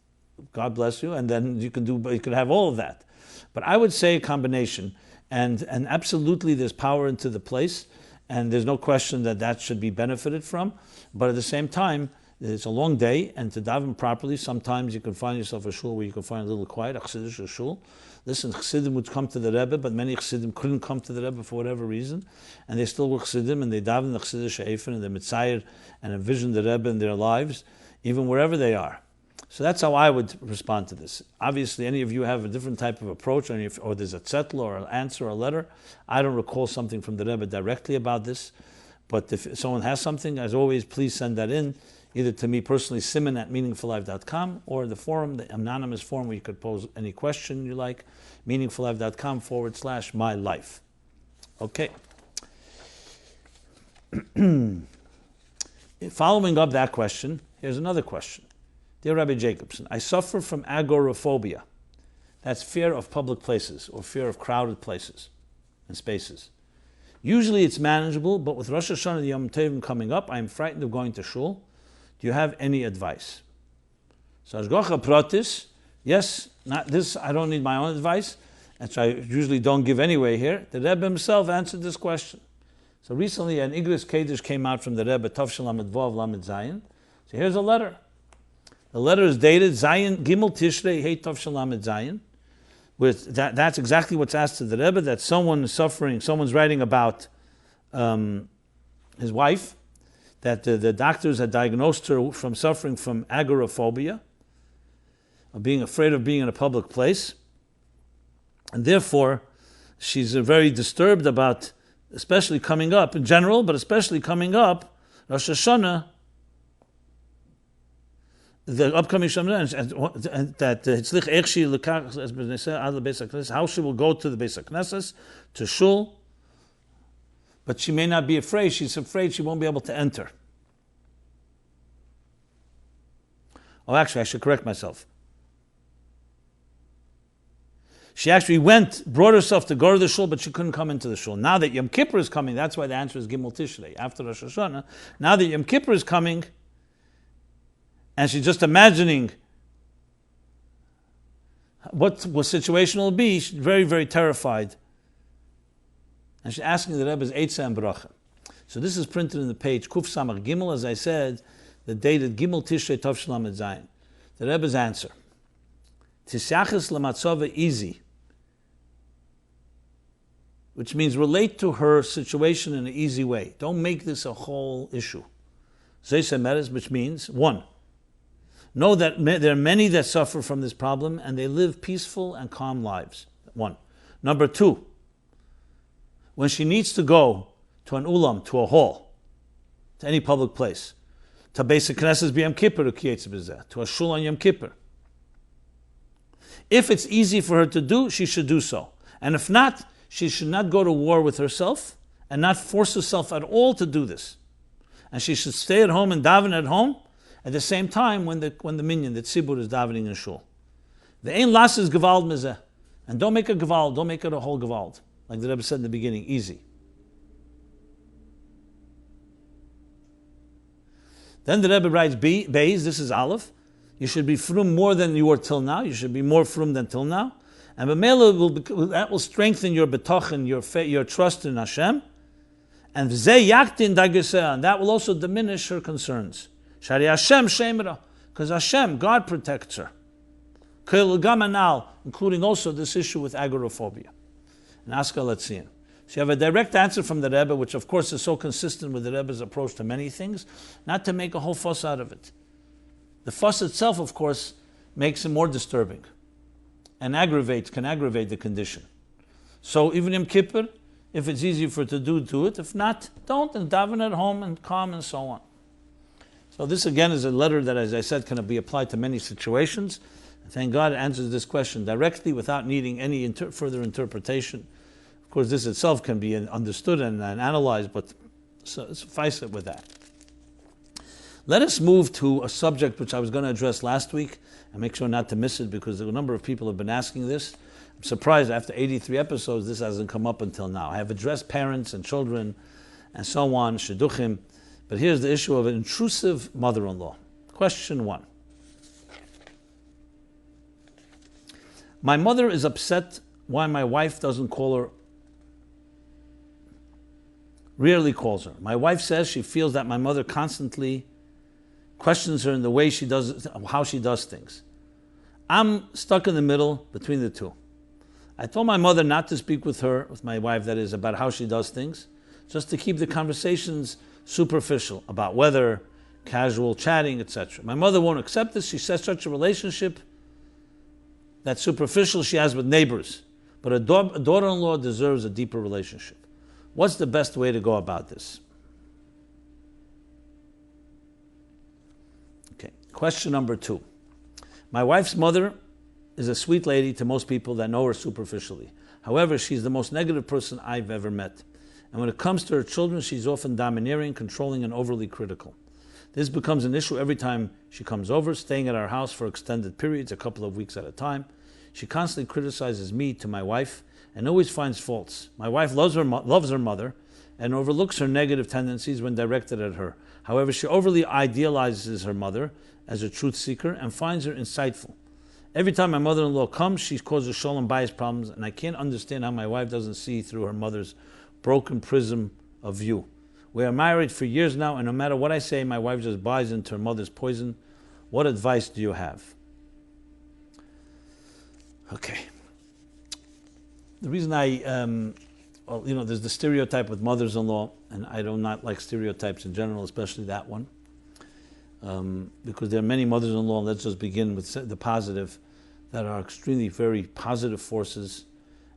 God bless you, and then you can have all of that. But I would say a combination, and absolutely there's power into the place, and there's no question that should be benefited from, but at the same time, It's a long day, and to daven properly, sometimes you can find yourself a shul where you can find a little quiet, a Chassidish shul. Listen, Chassidim would come to the Rebbe, but many Chassidim couldn't come to the Rebbe for whatever reason, and they still were Chassidim, and they daven the Chassidish Eifen, and they mitzayer and envision the Rebbe in their lives, even wherever they are. So that's how I would respond to this. Obviously, any of you have a different type of approach, or there's a zettel or an answer or a letter. I don't recall something from the Rebbe directly about this, but if someone has something, as always, please send that in, either to me personally, simon@meaningfullife.com, or the forum, the anonymous forum where you could pose any question you like, meaningfullife.com/MyLife. Okay. Following up that question, here's another question. Dear Rabbi Jacobson, I suffer from agoraphobia. That's fear of public places or fear of crowded places and spaces. Usually it's manageable, but with Rosh Hashana and Yom Tov coming up, I am frightened of going to shul. Do you have any advice? So Ashgocha Pratis, yes, not this, I don't need my own advice, and so I usually don't give anyway here. The Rebbe himself answered this question. So recently an Igris Kedesh came out from the Rebbe, Tov Shel Lamed Vav Lamed Zayin. So here's a letter. The letter is dated Zayin Gimel Tishrei Hey Tov Shel Lamed Zayin. That's exactly what's asked to the Rebbe, that someone is suffering, someone's writing about his wife, that the doctors had diagnosed her from suffering from agoraphobia, of being afraid of being in a public place, and therefore she's very disturbed about, especially coming up in general, but especially coming up Rosh Hashana, the upcoming Shemana, and that how she will go to the Beis HaKnesses, to shul, but she may not be afraid. She's afraid she won't be able to enter. Oh, actually, I should correct myself. She actually brought herself to go to the shul, but she couldn't come into the shul. Now that Yom Kippur is coming, that's why the answer is Gimel Tishrei, after Rosh Hashanah. Now that Yom Kippur is coming, and she's just imagining what situation will be, she's very, very terrified. And she's asking the Rebbe's Eitzah and Bracha. So this is printed in the page, Kuf Samach Gimel, as I said, the dated Gimel Tishrei Tov Shel Lamed Zayin. The Rebbe's answer. Tisachis lematzava easy, which means relate to her situation in an easy way. Don't make this a whole issue. Zeisemeres, which means, one, know that there are many that suffer from this problem and they live peaceful and calm lives. One. Number two, when she needs to go to an ulam, to a hall, to any public place, to Beis HaKnesses b'Yom Kippur, to a shul on Yom Kippur, if it's easy for her to do, she should do so. And if not, she should not go to war with herself and not force herself at all to do this. And she should stay at home and daven at home at the same time when the minyan, the tzibur, is davening in shul. The ein lasses gewalt mezeh. And don't make a gewalt, don't make it a whole gewalt. Like the Rebbe said in the beginning, easy. Then the Rebbe writes Beis, this is Aleph. You should be frum more than you were till now. You should be more frum than till now. And that will strengthen your betochen, your trust in Hashem. And that will also diminish her concerns. Shari Hashem shemra, because Hashem, God protects her. Including also this issue with agoraphobia. And ask let's see. So you have a direct answer from the Rebbe, which of course is so consistent with the Rebbe's approach to many things, not to make a whole fuss out of it. The fuss itself, of course, makes it more disturbing and can aggravate the condition. So even Yom Kippur, if it's easy for her to do it. If not, don't, and daven at home and calm and so on. So this again is a letter that, as I said, can be applied to many situations. And thank God it answers this question directly without needing any further interpretation. Of course, this itself can be understood and analyzed, but suffice it with that. Let us move to a subject which I was going to address last week and make sure not to miss it because a number of people have been asking this. I'm surprised after 83 episodes this hasn't come up until now. I have addressed parents and children and so on, shidduchim, but here's the issue of an intrusive mother-in-law. Question 1. My mother is upset why my wife doesn't call her, rarely calls her. My wife says she feels that my mother constantly questions her in the way she does, how she does things. I'm stuck in the middle between the two. I told my mother not to speak with her, with my wife that is, about how she does things, just to keep the conversations superficial, about weather, casual chatting, etc. My mother won't accept this. She says such a relationship that's superficial she has with neighbors. But a daughter-in-law deserves a deeper relationship. What's the best way to go about this? Okay, question number 2. My wife's mother is a sweet lady to most people that know her superficially. However, she's the most negative person I've ever met. And when it comes to her children, she's often domineering, controlling, and overly critical. This becomes an issue every time she comes over, staying at our house for extended periods, a couple of weeks at a time. She constantly criticizes me to my wife and always finds faults. My wife loves her mother and overlooks her negative tendencies when directed at her. However, she overly idealizes her mother as a truth seeker and finds her insightful. Every time my mother-in-law comes, she causes shalom bias problems, and I can't understand how my wife doesn't see through her mother's broken prism of view. We are married for years now, and no matter what I say, my wife just buys into her mother's poison. What advice do you have? Okay. The reason there's the stereotype with mothers-in-law, and I do not like stereotypes in general, especially that one, because there are many mothers-in-law, and let's just begin with the positive, that are extremely very positive forces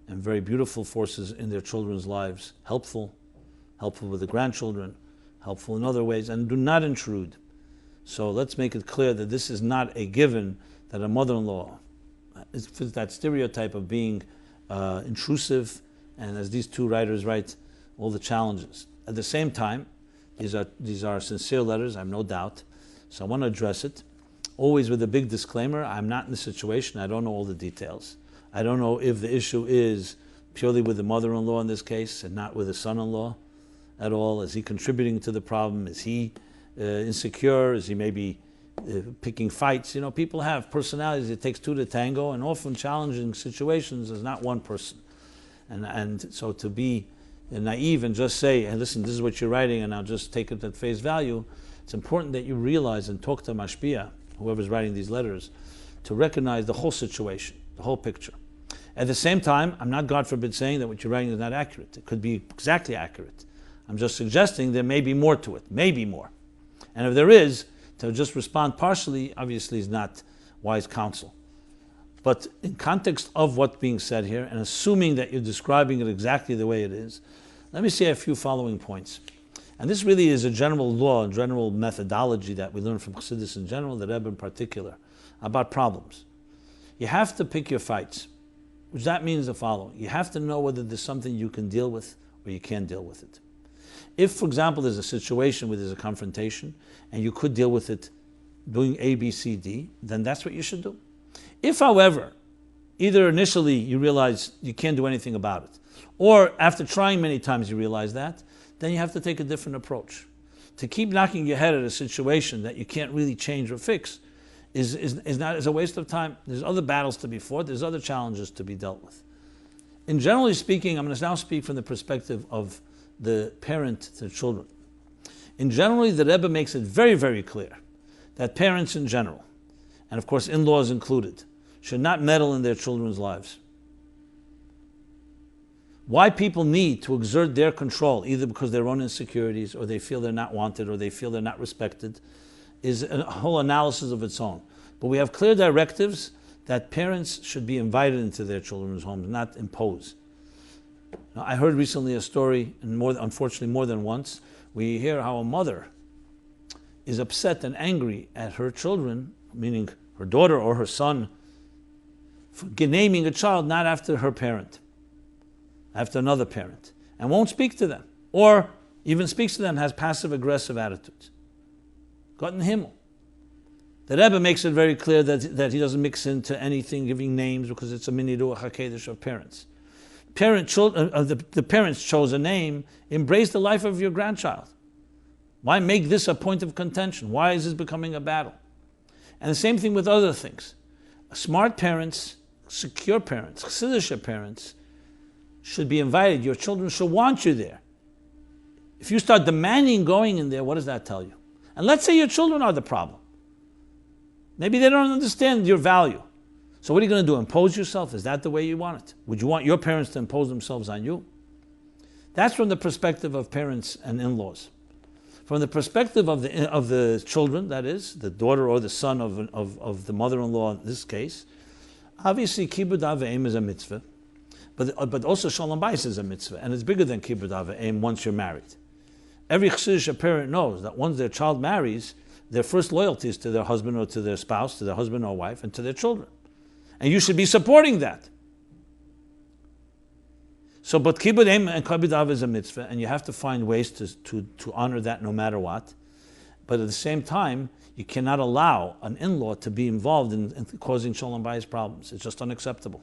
and very beautiful forces in their children's lives, helpful with the grandchildren, helpful in other ways, and do not intrude. So let's make it clear that this is not a given that a mother-in-law fits that stereotype of being intrusive, and as these two writers write, all the challenges. At the same time, these are sincere letters, I have no doubt, so I want to address it. Always with a big disclaimer, I'm not in the situation, I don't know all the details. I don't know if the issue is purely with the mother-in-law in this case and not with the son-in-law at all. Is he contributing to the problem? Is he insecure? Is he maybe picking fights? You know, people have personalities. It takes two to tango, and often challenging situations is not one person. And so to be naive and just say, hey, listen, this is what you're writing, and I'll just take it at face value, it's important that you realize and talk to Mashpia, whoever's writing these letters, to recognize the whole situation, the whole picture. At the same time, I'm not, God forbid, saying that what you're writing is not accurate. It could be exactly accurate. I'm just suggesting there may be more to it, maybe more. And if there is, to just respond partially, obviously, is not wise counsel. But in context of what's being said here, and assuming that you're describing it exactly the way it is, let me say a few following points. And this really is a general law, a general methodology that we learn from Chassidus in general, the Rebbe in particular, about problems. You have to pick your fights, which that means the following. You have to know whether there's something you can deal with or you can't deal with it. If, for example, there's a situation where there's a confrontation and you could deal with it doing A, B, C, D, then that's what you should do. If, however, either initially you realize you can't do anything about it, or after trying many times you realize that, then you have to take a different approach. To keep knocking your head at a situation that you can't really change or fix is a waste of time. There's other battles to be fought. There's other challenges to be dealt with. In generally speaking, I'm going to now speak from the perspective of the parent to the children. In generally, the Rebbe makes it very, very clear that parents in general, and of course in-laws included, should not meddle in their children's lives. Why people need to exert their control, either because of their own insecurities, or they feel they're not wanted, or they feel they're not respected, is a whole analysis of its own. But we have clear directives that parents should be invited into their children's homes, not impose. Now, I heard recently a story, and unfortunately more than once, we hear how a mother is upset and angry at her children, meaning her daughter or her son, for naming a child not after her parent, after another parent, and won't speak to them, or even speaks to them, has passive-aggressive attitudes. Gott in Himmel. The Rebbe makes it very clear that he doesn't mix into anything giving names because it's a mini ruach hakodesh of parents. The parents chose a name. Embrace the life of your grandchild. Why make this a point of contention? Why is this becoming a battle? And the same thing with other things. Smart parents, secure parents, Chassidic parents should be invited. Your children should want you there. If you start demanding going in there, what does that tell you? And let's say your children are the problem. Maybe they don't understand your value. So what are you going to do? Impose yourself? Is that the way you want it? Would you want your parents to impose themselves on you? That's from the perspective of parents and in-laws. From the perspective of the children, that is, the daughter or the son of the mother-in-law in this case, obviously Kibud Av V'Em is a mitzvah, but also Shalom Bayis is a mitzvah, and it's bigger than Kibud Av V'Em once you're married. Every Chassidish parent knows that once their child marries, their first loyalty is to their husband or to their spouse, to their husband or wife, and to their children. And you should be supporting that. So, but Kibud Em and Kibud Av is a mitzvah, and you have to find ways to honor that no matter what. But at the same time, you cannot allow an in-law to be involved in causing Shalom Bayis problems. It's just unacceptable.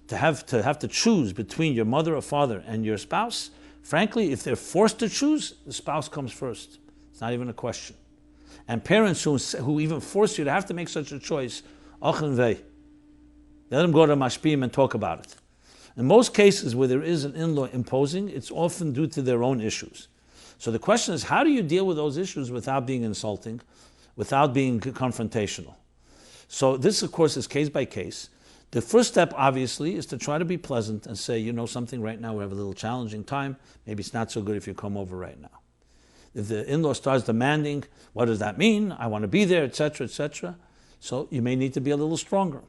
To have to choose between your mother or father and your spouse, frankly, if they're forced to choose, the spouse comes first. It's not even a question. And parents who even force you to have to make such a choice, Achen Vei. Let them go to Mashpim and talk about it. In most cases where there is an in-law imposing, it's often due to their own issues. So the question is, how do you deal with those issues without being insulting, without being confrontational? So this, of course, is case by case. The first step, obviously, is to try to be pleasant and say, you know something, right now we have a little challenging time. Maybe it's not so good if you come over right now. If the in-law starts demanding, what does that mean? I want to be there, etc., etc. So you may need to be a little stronger.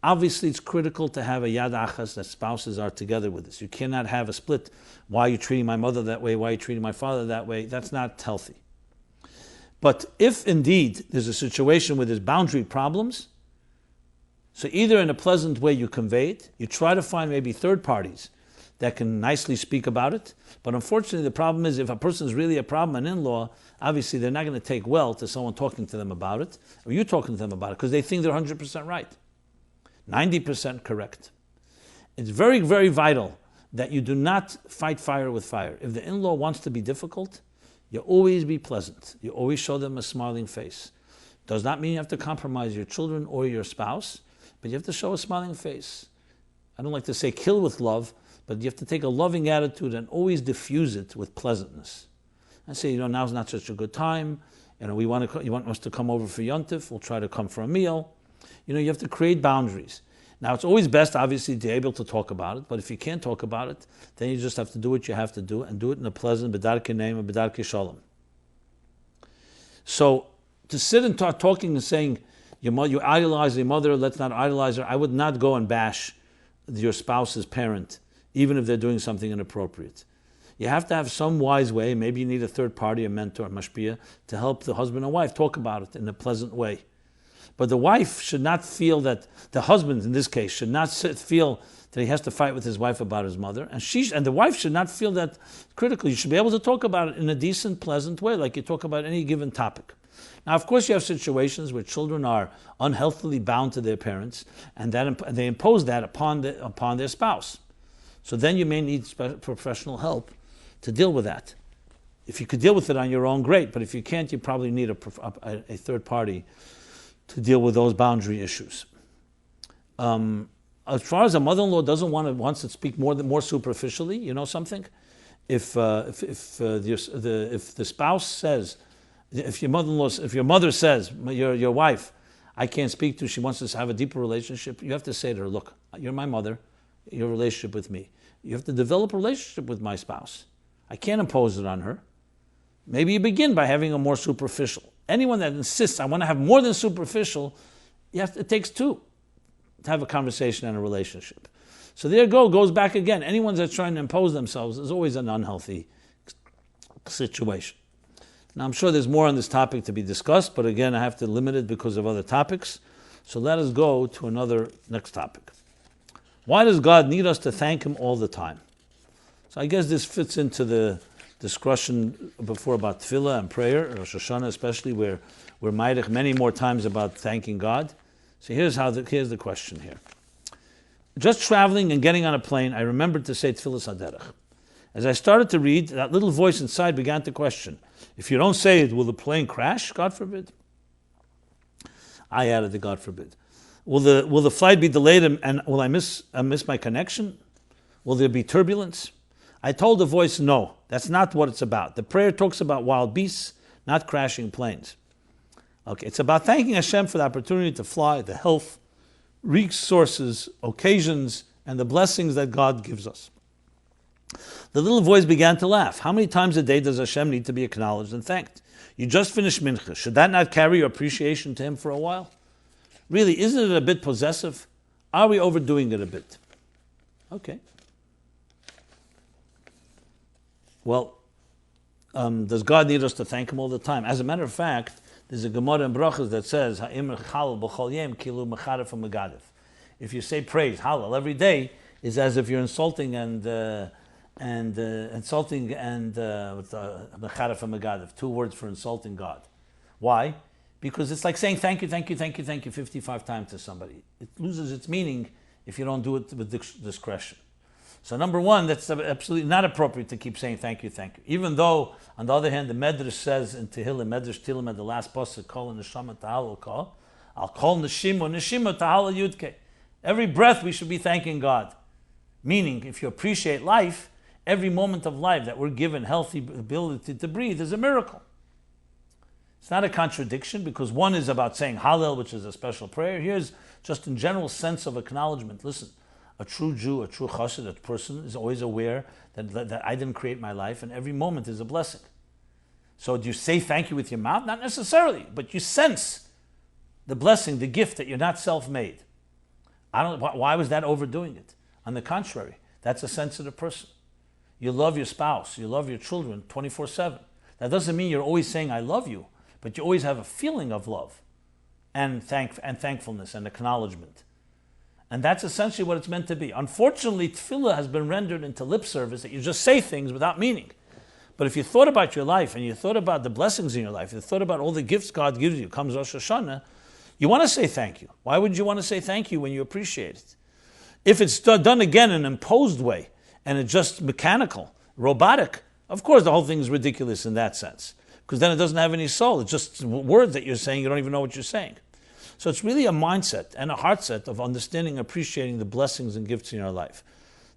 Obviously, it's critical to have a yad achas, that spouses are together with this. You cannot have a split. Why are you treating my mother that way? Why are you treating my father that way? That's not healthy. But if indeed there's a situation where there's boundary problems, so either in a pleasant way you convey it, you try to find maybe third parties that can nicely speak about it. But unfortunately, the problem is if a person is really a problem, an in-law, obviously they're not going to take well to someone talking to them about it, or you talking to them about it, because they think they're 100% right. 90% correct. It's very, very vital that you do not fight fire with fire. If the in-law wants to be difficult, you always be pleasant. You always show them a smiling face. Does not mean you have to compromise your children or your spouse, but you have to show a smiling face. I don't like to say kill with love, but you have to take a loving attitude and always diffuse it with pleasantness. I say, now's not such a good time. You want us to come over for Yom Tov, we'll try to come for a meal. You have to create boundaries. Now, it's always best, obviously, to be able to talk about it, but if you can't talk about it, then you just have to do what you have to do, and do it in a pleasant, b'darkei neim and b'darkei shalom. So, to sit and start talking and saying, you idolize your mother, let's not idolize her, I would not go and bash your spouse's parent, even if they're doing something inappropriate. You have to have some wise way, maybe you need a third party, a mentor, a mashpia, to help the husband and wife talk about it in a pleasant way. But the wife should not feel that, the husband in this case, should not feel that he has to fight with his wife about his mother. And the wife should not feel that critical. You should be able to talk about it in a decent, pleasant way, like you talk about any given topic. Now, of course, you have situations where children are unhealthily bound to their parents, and they impose that upon their spouse. So then you may need professional help to deal with that. If you could deal with it on your own, great. But if you can't, you probably need a third party to deal with those boundary issues. As far as a mother-in-law wants to speak more superficially, you know something? If the spouse says, if your mother says, your wife, I can't speak to, she wants us to have a deeper relationship, you have to say to her, look, you're my mother, your relationship with me. You have to develop a relationship with my spouse. I can't impose it on her. Maybe you begin by having a more superficial. Anyone that insists, I want to have more than superficial, it takes two to have a conversation and a relationship. So there goes back again. Anyone that's trying to impose themselves is always an unhealthy situation. Now, I'm sure there's more on this topic to be discussed, but again, I have to limit it because of other topics. So let us go to next topic. Why does God need us to thank Him all the time? So I guess this fits into the discussion before about tefillah and prayer, Rosh Hashana especially, where we're ma'arich many more times about thanking God. So here's the question here. Just traveling and getting on a plane, I remembered to say tefillas haderech. As I started to read, that little voice inside began to question, if you don't say it, will the plane crash? God forbid. I added the God forbid. Will the flight be delayed and will I miss my connection? Will there be turbulence? I told the voice, no, that's not what it's about. The prayer talks about wild beasts, not crashing planes. Okay, it's about thanking Hashem for the opportunity to fly, the health, resources, occasions, and the blessings that God gives us. The little voice began to laugh. How many times a day does Hashem need to be acknowledged and thanked? You just finished Mincha. Should that not carry your appreciation to Him for a while? Really, isn't it a bit possessive? Are we overdoing it a bit? Okay. Well, does God need us to thank Him all the time? As a matter of fact, there's a Gemara in Brachas that says, if you say praise, Hallel, every day, is as if you're insulting two words for insulting God. Why? Because it's like saying thank you, thank you, thank you, thank you 55 times to somebody. It loses its meaning if you don't do it with discretion. So number one, that's absolutely not appropriate to keep saying thank you, thank you. Even though, on the other hand, the Medrash says in Tehillim, Medrash Tehillim at the last pasuk, Kol neshama ta'alel kol, I'll call neshima ta'alel yudke. Every breath we should be thanking God. Meaning, if you appreciate life, every moment of life that we're given healthy ability to breathe is a miracle. It's not a contradiction because one is about saying Hallel, which is a special prayer. Here's just in general sense of acknowledgement. Listen, a true Jew, a true Chassid, a person is always aware that I didn't create my life and every moment is a blessing. So do you say thank you with your mouth? Not necessarily, but you sense the blessing, the gift that you're not self-made. Why was that overdoing it? On the contrary, that's a sensitive person. You love your spouse, you love your children 24/7. That doesn't mean you're always saying I love you, but you always have a feeling of love and thankfulness and acknowledgement. And that's essentially what it's meant to be. Unfortunately, tefillah has been rendered into lip service that you just say things without meaning. But if you thought about your life and you thought about the blessings in your life, you thought about all the gifts God gives you, comes Rosh Hashana, you want to say thank you. Why would you want to say thank you when you appreciate it? If it's done again in an imposed way and it's just mechanical, robotic, of course the whole thing is ridiculous in that sense. Because then it doesn't have any soul. It's just words that you're saying, you don't even know what you're saying. So it's really a mindset and a heart set of understanding, appreciating the blessings and gifts in your life.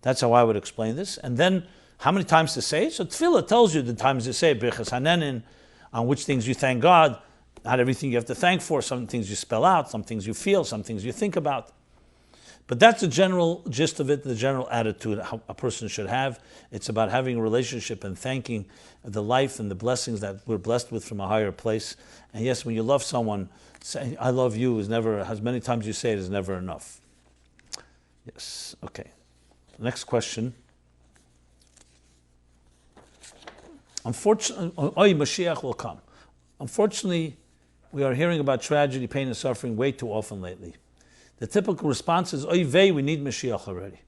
That's how I would explain this. And then, how many times to say it? So tefillah tells you the times to say it, Birchas Hanenin, on which things you thank God, not everything you have to thank for, some things you spell out, some things you feel, some things you think about. But that's the general gist of it, the general attitude how a person should have. It's about having a relationship and thanking the life and the blessings that we're blessed with from a higher place. And yes, when you love someone, saying I love you is never, as many times you say it, is never enough. Yes, okay. Next question. Unfortunately, Mashiach will come. Unfortunately, we are hearing about tragedy, pain, and suffering way too often lately. The typical response is, oy vey, we need Mashiach already.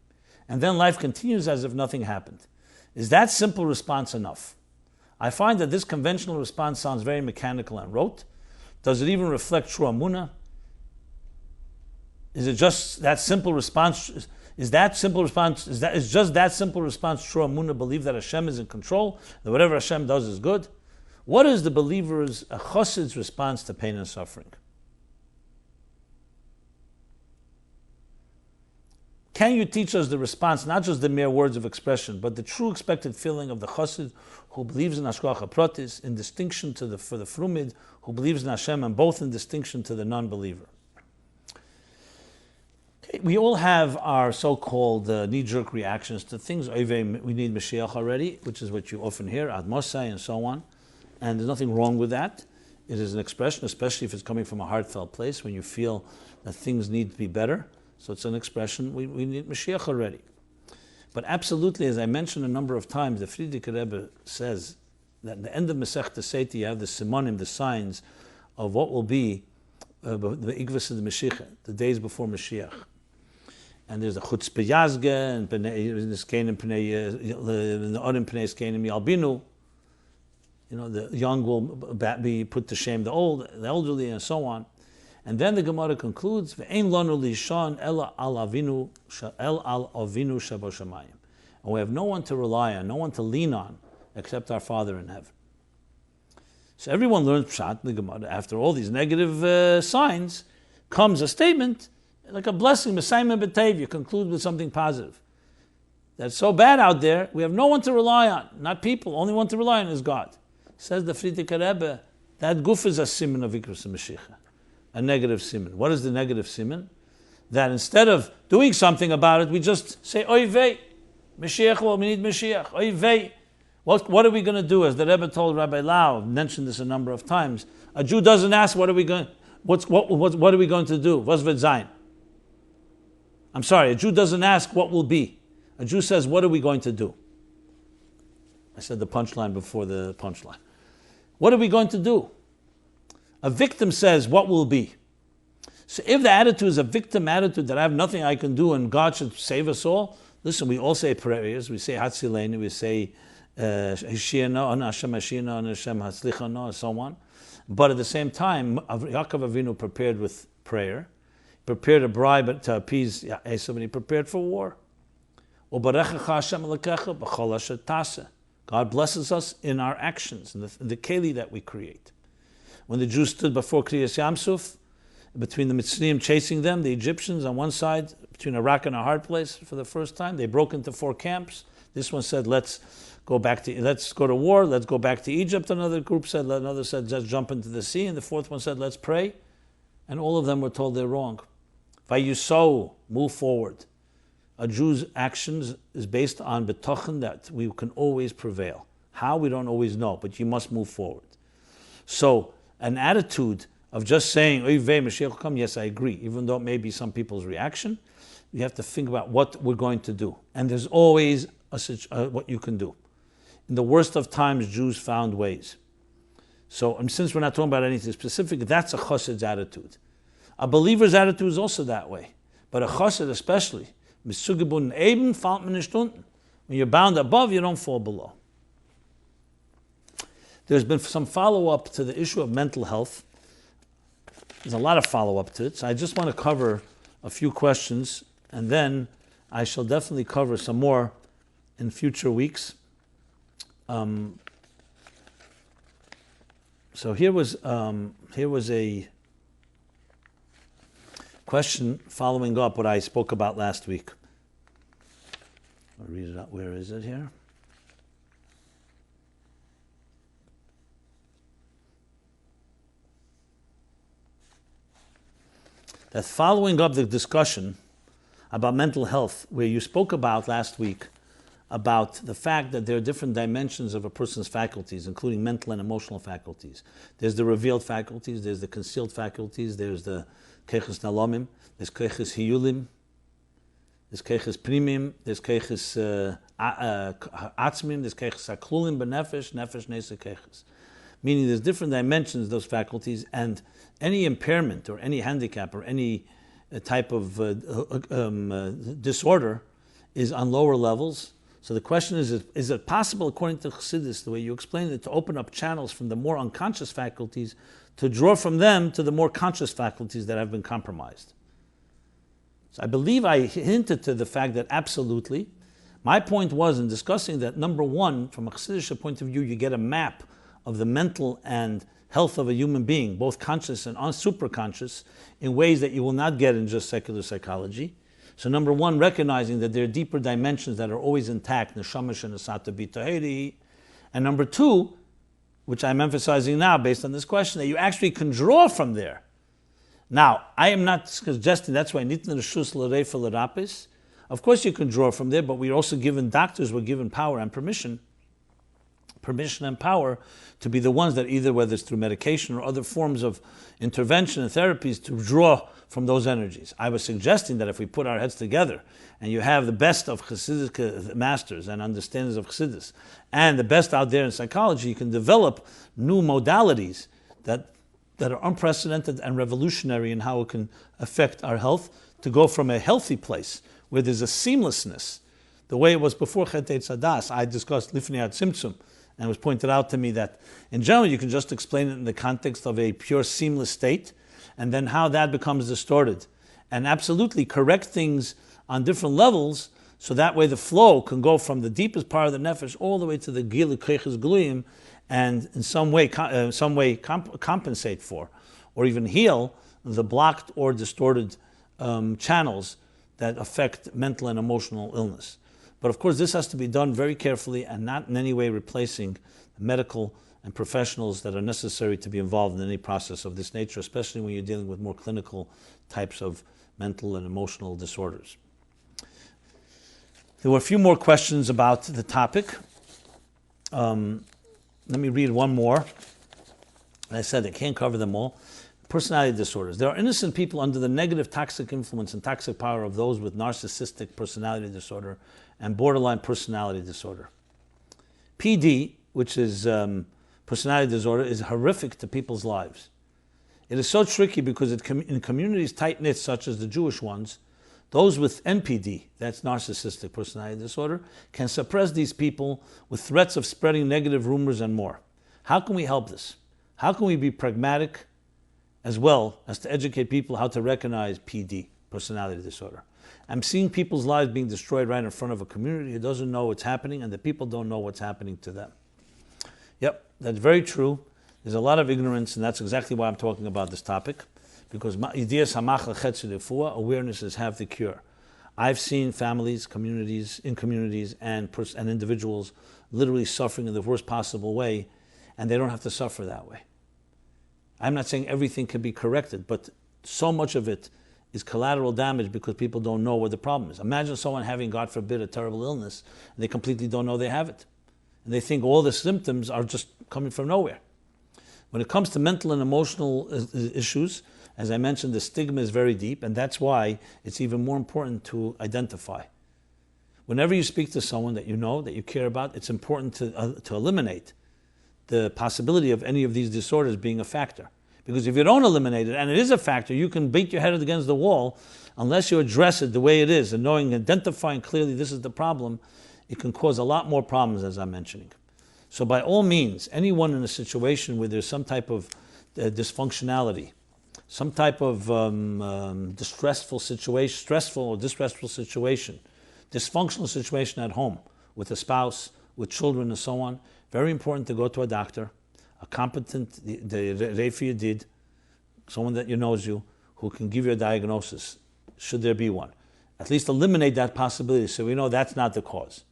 And then life continues as if nothing happened. Is that simple response enough? I find that this conventional response sounds very mechanical and rote. Does it even reflect true Amunah? Is it just that simple response? Is just that simple response true Amunah, believe that Hashem is in control, that whatever Hashem does is good? What is the believer's, a chassid's response to pain and suffering? Can you teach us the response, not just the mere words of expression, but the true expected feeling of the chassid who believes in Hashgacha Pratis, in distinction for the frumid who believes in Hashem, and both in distinction to the non-believer? Okay, we all have our so-called knee-jerk reactions to things. We need Mashiach already, which is what you often hear, Ad Mosai, and so on. And there's nothing wrong with that. It is an expression, especially if it's coming from a heartfelt place, when you feel that things need to be better. So it's an expression, we need Mashiach already. But absolutely, as I mentioned a number of times, the Frierdiker Rebbe says that at the end of Masechta Seita, you have the simonim, the signs of what will be the Igvas of the Mashiach, the days before Mashiach. And there's the Chutzpah Yazge, and the Orim Pnei Skenim Yalbinu. You know, the young will be put to shame the old, the elderly, and so on. And then the Gemara concludes, "Ve'ein lanu lishan ela al avinu shabo shamayim." And we have no one to rely on, no one to lean on, except our Father in heaven. So everyone learns Pshat, the Gemara. After all these negative signs, comes a statement, like a blessing, Messiah B'Tev. You conclude with something positive. That's so bad out there, we have no one to rely on, not people. Only one to rely on is God. Says the Frierdiker Rebbe, that guf is a siman of Ikrus Mashiach, a negative siman. What is the negative siman? That instead of doing something about it, we just say, oy vey, Mashiach, well, we need Mashiach, oy vey. What are we going to do? As the Rebbe told Rabbi Lau, mentioned this a number of times, a Jew doesn't ask, what are we going to do? Was wird sein? I'm sorry, a Jew doesn't ask what will be. A Jew says, what are we going to do? I said the punchline before the punchline. What are we going to do? A victim says, what will be? So if the attitude is a victim attitude that I have nothing I can do and God should save us all, listen, we all say prayers, we say Hatzilenu, we say Hishiano, and Hashem Hashina, and Hashem Hatzlichano, and so on. But at the same time, Yaakov Avinu prepared with prayer, prepared a bribe to appease Esav, and he prepared for war. God blesses us in our actions, in the keli that we create. When the Jews stood before Kriyas Yamsuf, between the Mitzrayim chasing them, the Egyptians on one side, between a rock and a hard place for the first time, they broke into 4 camps. This one said, let's go to war, let's go back to Egypt. Another said, let's jump into the sea. And the fourth one said, let's pray. And all of them were told they're wrong. Vayuso, move forward. A Jew's actions is based on betochen that we can always prevail. How, we don't always know, but you must move forward. So, an attitude of just saying, Oy vey, Mashiach will come, yes, I agree. Even though it may be some people's reaction, you have to think about what we're going to do. And there's always what you can do. In the worst of times, Jews found ways. So, since we're not talking about anything specific, that's a chassid's attitude. A believer's attitude is also that way. But a chassid especially, when you're bound above, you don't fall below. There's been some follow-up to the issue of mental health. There's a lot of follow-up to it, so I just want to cover a few questions, and then I shall definitely cover some more in future weeks. So here was a question following up what I spoke about last week. I'll read it out. Where is it here? That following up the discussion about mental health, where you spoke about last week about the fact that there are different dimensions of a person's faculties, including mental and emotional faculties. There's the revealed faculties, there's the concealed faculties, there's the keches nalomim, there's keches hiyulim, there's keches primim, there's keches atzmim, there's keches aklulim benefesh, nefesh nesa keches. Meaning there's different dimensions of those faculties, and any impairment or any handicap or any type of disorder is on lower levels. So the question is it possible, according to Chassidus, the way you explained it, to open up channels from the more unconscious faculties to draw from them to the more conscious faculties that have been compromised? So I believe I hinted to the fact that absolutely. My point was in discussing that, number one, from a Chassidic point of view, you get a map of the mental and health of a human being, both conscious and superconscious, in ways that you will not get in just secular psychology. So number one, recognizing that there are deeper dimensions that are always intact, neshamash and asata b'taheri. And number two, which I'm emphasizing now based on this question, that you actually can draw from there. Now, I am not suggesting that's why nitna reshus l'reifa l'rapis. Of course you can draw from there, but we're also given, doctors were given power and permission and power to be the ones that either, whether it's through medication or other forms of intervention and therapies, to draw from those energies. I was suggesting that if we put our heads together and you have the best of Chassidic masters and understanders of Chassidus and the best out there in psychology, you can develop new modalities that are unprecedented and revolutionary in how it can affect our health, to go from a healthy place where there's a seamlessness, the way it was before Chet Sadas. I discussed Lifnei Tzimtzum, and it was pointed out to me that in general you can just explain it in the context of a pure seamless state, and then how that becomes distorted, and absolutely correct things on different levels, so that way the flow can go from the deepest part of the nefesh all the way to the gilu keches gluyim, and in some way compensate for, or even heal the blocked or distorted channels that affect mental and emotional illness. But of course, this has to be done very carefully and not in any way replacing medical and professionals that are necessary to be involved in any process of this nature, especially when you're dealing with more clinical types of mental and emotional disorders. There were a few more questions about the topic. Let me read one more. I said I can't cover them all. Personality disorders. There are innocent people under the negative toxic influence and toxic power of those with narcissistic personality disorder and borderline personality disorder. PD, which is personality disorder, is horrific to people's lives. It is so tricky because in communities tight-knit such as the Jewish ones, those with NPD, that's narcissistic personality disorder, can suppress these people with threats of spreading negative rumors and more. How can we help this? How can we be pragmatic as well as to educate people how to recognize PD, personality disorder? I'm seeing people's lives being destroyed right in front of a community who doesn't know what's happening, and the people don't know what's happening to them. Yep, that's very true. There's a lot of ignorance, and that's exactly why I'm talking about this topic. Because awareness is half the cure. I've seen families, communities, and individuals literally suffering in the worst possible way, and they don't have to suffer that way. I'm not saying everything can be corrected, but so much of it is collateral damage because people don't know what the problem is. Imagine someone having, God forbid, a terrible illness, and they completely don't know they have it. And they think all the symptoms are just coming from nowhere. When it comes to mental and emotional issues, as I mentioned, the stigma is very deep, and that's why it's even more important to identify. Whenever you speak to someone that you know, that you care about, it's important to eliminate the possibility of any of these disorders being a factor. Because if you don't eliminate it, and it is a factor, you can beat your head against the wall, unless you address it the way it is, and identifying clearly this is the problem, it can cause a lot more problems, as I'm mentioning. So by all means, anyone in a situation where there's some type of dysfunctionality, some type of stressful situation, dysfunctional situation at home, with a spouse, with children and so on, very important to go to a doctor, a competent, the Refi did, someone that knows you, who can give you a diagnosis, should there be one. At least eliminate that possibility so we know that's not the cause.